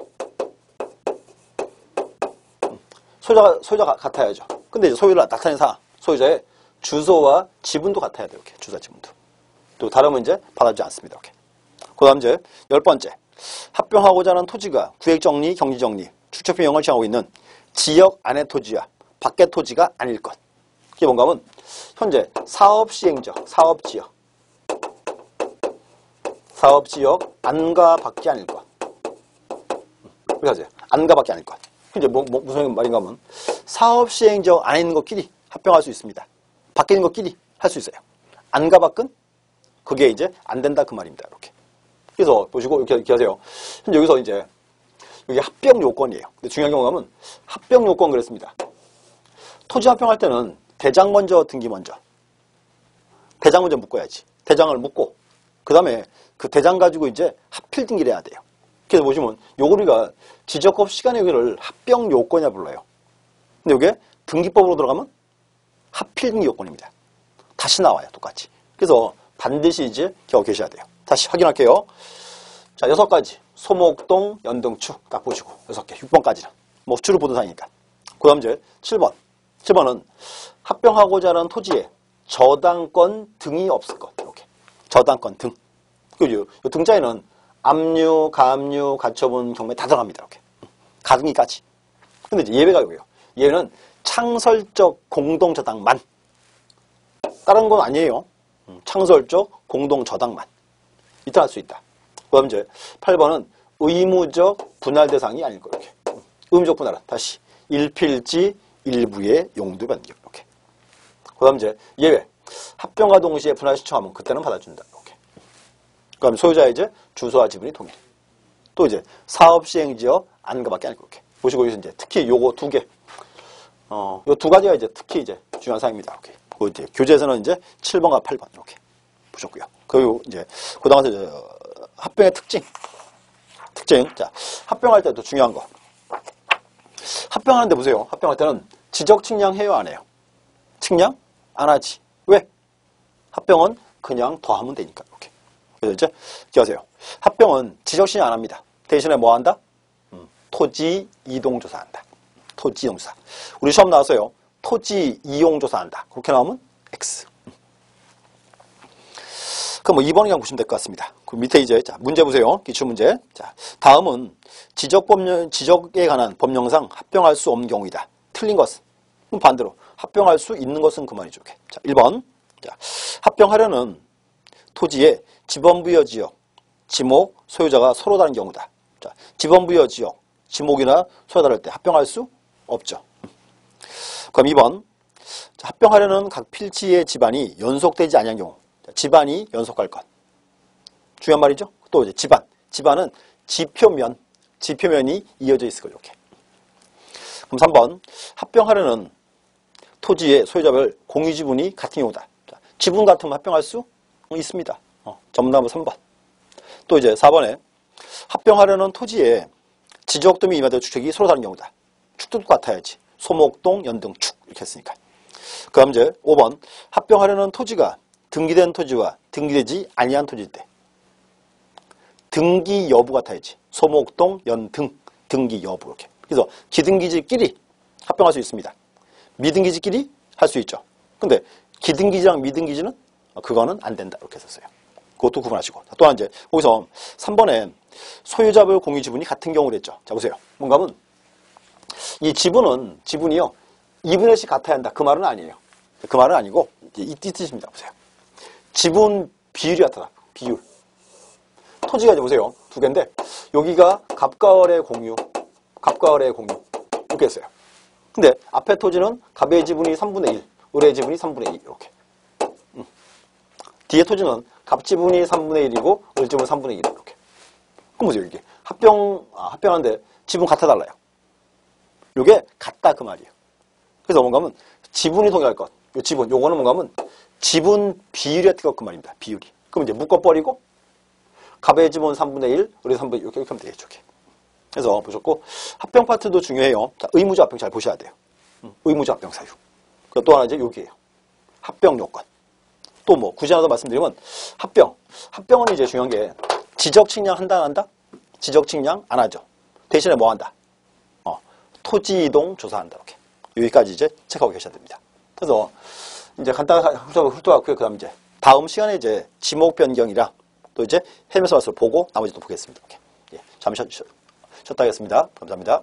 소유자가 같아야죠. 근데 이제 소유를 나타낸 소유자의 주소와 지분도 같아야 돼요. 이렇게. 주소와 지분도. 또 다르면 이제 받아주지 않습니다. 이렇게. 그 다음 이제 10번째. 합병하고자 하는 토지가 구획정리, 경지정리, 출처표명을 정하고 있는 지역 안의 토지와 밖의 토지가 아닐 것. 이게 뭔가 하면 현재 사업시행적, 사업지역 안과 밖이 아닐 것. 그렇게 하세요. 안과 밖이 아닐 것. 이제 무슨 말인가 하면 사업시행적 안에 있는 것끼리 합병할 수 있습니다. 밖에 있는 것끼리 할 수 있어요. 안과 밖은 그게 이제 안 된다 그 말입니다. 이렇게. 그래서 보시고 이렇게 하세요. 현재 여기서 이제 여기 합병 요건이에요. 근데 중요한 경우가 하면 합병 요건 그랬습니다. 토지 합병할 때는 대장 먼저 등기 먼저. 대장 먼저 묶어야지. 대장을 묶고 그 다음에 그 대장 가지고 이제 합필 등기를 해야 돼요. 그래서 보시면 요거리가 지적법 시간의 여기를 합병 요건이라 불러요. 근데 이게 등기법으로 들어가면 합필 등기 요건입니다. 다시 나와요. 똑같이. 그래서 반드시 이제 기억하고 계셔야 돼요. 다시 확인할게요. 자, 6가지. 소목동, 연등추 딱 보시고 6개. 6번까지는. 뭐 주로 보던 사항이니까. 그 다음 이제 7번. 7번은 합병하고자 하는 토지에 저당권 등이 없을 것. 이렇게. 저당권 등. 그리고 이 등자에는 압류, 가압류, 가처분 경매 다 들어갑니다. 이렇게. 가등기까지. 근데 이제 예외가 여기예요. 얘는 창설적 공동저당만. 다른 건 아니에요. 창설적 공동저당만. 이때 할 수 있다. 그 다음 이제 8번은 의무적 분할 대상이 아닐 거예요. 이렇게. 의무적 분할은 다시 일필지 일부의 용도 변경. 이렇게. 그 다음 이제 예외. 합병과 동시에 분할 신청하면 그때는 받아준다. 이렇게. 그 다음 소유자의 이제 주소와 지분이 동일. 또 이제 사업 시행지역 안가밖에 아니고 이렇게. 보시고 여기서 이제 특히 요거 두 개. 요 두 가지가 이제 특히 이제 중요한 사항입니다. 이렇게. 그 이제 교재에서는 이제 7번과 8번 이렇게 보셨고요. 그리고 이제 그다음에 합병의 특징. 자, 합병할 때도 중요한 거. 합병하는데 보세요. 합병할 때는 지적 측량 해요, 안 해요? 측량 안 하지. 왜? 합병은 그냥 더하면 되니까. 이렇게. 그래서 이제 기억하세요. 합병은 지적 측량 안 합니다. 대신에 뭐 한다? 토지 이동 조사한다. 토지 이동 조사. 우리 시험 나왔어요. 토지 이용 조사한다. 그렇게 나오면 X. 그럼 뭐 2번을 그냥 보시면 될 것 같습니다. 그 밑에 이제 자, 문제 보세요. 기출 문제. 자, 다음은 지적에 관한 법령상 합병할 수 없는 경우이다. 틀린 것은 그럼 반대로 합병할 수 있는 것은 그만이죠. 이렇게. 자, 1번. 자, 합병하려는 토지의 지번부여 지역, 지목, 소유자가 서로 다른 경우다. 자, 지번부여 지역, 지목이나 소유가 다를 때 합병할 수 없죠. 그럼 2번. 자, 합병하려는 각 필지의 집안이 연속되지 아니한 경우. 자, 집안이 연속할 것. 중요한 말이죠. 또 이제 집안은 지표면이 이어져 있을 거예요. 이렇게. 그럼 3번. 합병하려는 토지의 소유자별 공유 지분이 같은 경우다. 자, 지분 같으면 합병할 수 있습니다. 정답은 3번. 또 이제 4번에 합병하려는 토지에 지적 및 임야대 주택이 서로 다른 경우다. 축도 같아야지. 소목동, 연등, 축 이렇게 했으니까. 그다음 이제 5번. 합병하려는 토지가 등기된 토지와 등기되지 아니한 토지일 때 등기 여부 같아야지. 소목동, 연등, 등기 여부 이렇게. 그래서 기등기지끼리 합병할 수 있습니다. 미등기지끼리 할 수 있죠. 근데 기등기지랑 미등기지는 그거는 안 된다 이렇게 했었어요. 그것도 구분하시고. 또 이제 거기서 3번에 소유자별 공유 지분이 같은 경우를 했죠. 자 보세요. 뭔가 하면 이 지분이요 2분의 1씩 같아야 한다. 그 말은 아니에요. 그 말은 아니고 이 뜻입니다. 보세요. 지분 비율이 같다. 비율. 토지가 이제 보세요. 두 개인데 여기가 갑과을의 공유 이렇게 했어요. 근데 앞에 토지는 갑의 지분이 3분의 1, 을의 지분이 3분의 2 이렇게. 뒤에 토지는 갑 지분이 3분의 1이고 을 지분은 3분의 1 이렇게. 그럼 보세요. 이게 합병하는데 지분 같아 달라요. 요게 같다 그 말이에요. 그래서 뭔가 하면 지분이 동일할 것. 요 지분, 요거는 뭔가 하면 지분 비율이 같은 것 그 말입니다. 비율이. 그럼 이제 묶어버리고 갑의 지분 3분의 1, 을의 3분의 1 이렇게 하면 되겠죠. 이렇게. 그래서 보셨고 합병 파트도 중요해요. 자, 의무자 합병 잘 보셔야 돼요. 의무자 합병 사유. 또 하나 이제 여기에요. 합병 요건. 또 뭐 굳이 하나 더 말씀드리면 합병은 이제 중요한 게 지적 측량 한다 안 한다? 지적 측량 안 하죠. 대신에 뭐 한다? 토지 이동 조사한다. 이렇게. 여기까지 이제 체크하고 계셔야 됩니다. 그래서 이제 간단하게 훑어봤고요. 그다음 이제 다음 시간에 이제 지목 변경이랑 또 이제 헬멧 맛을 보고 나머지 또 보겠습니다. 이렇게. 예, 잠시 쉬었다 하겠습니다. 감사합니다.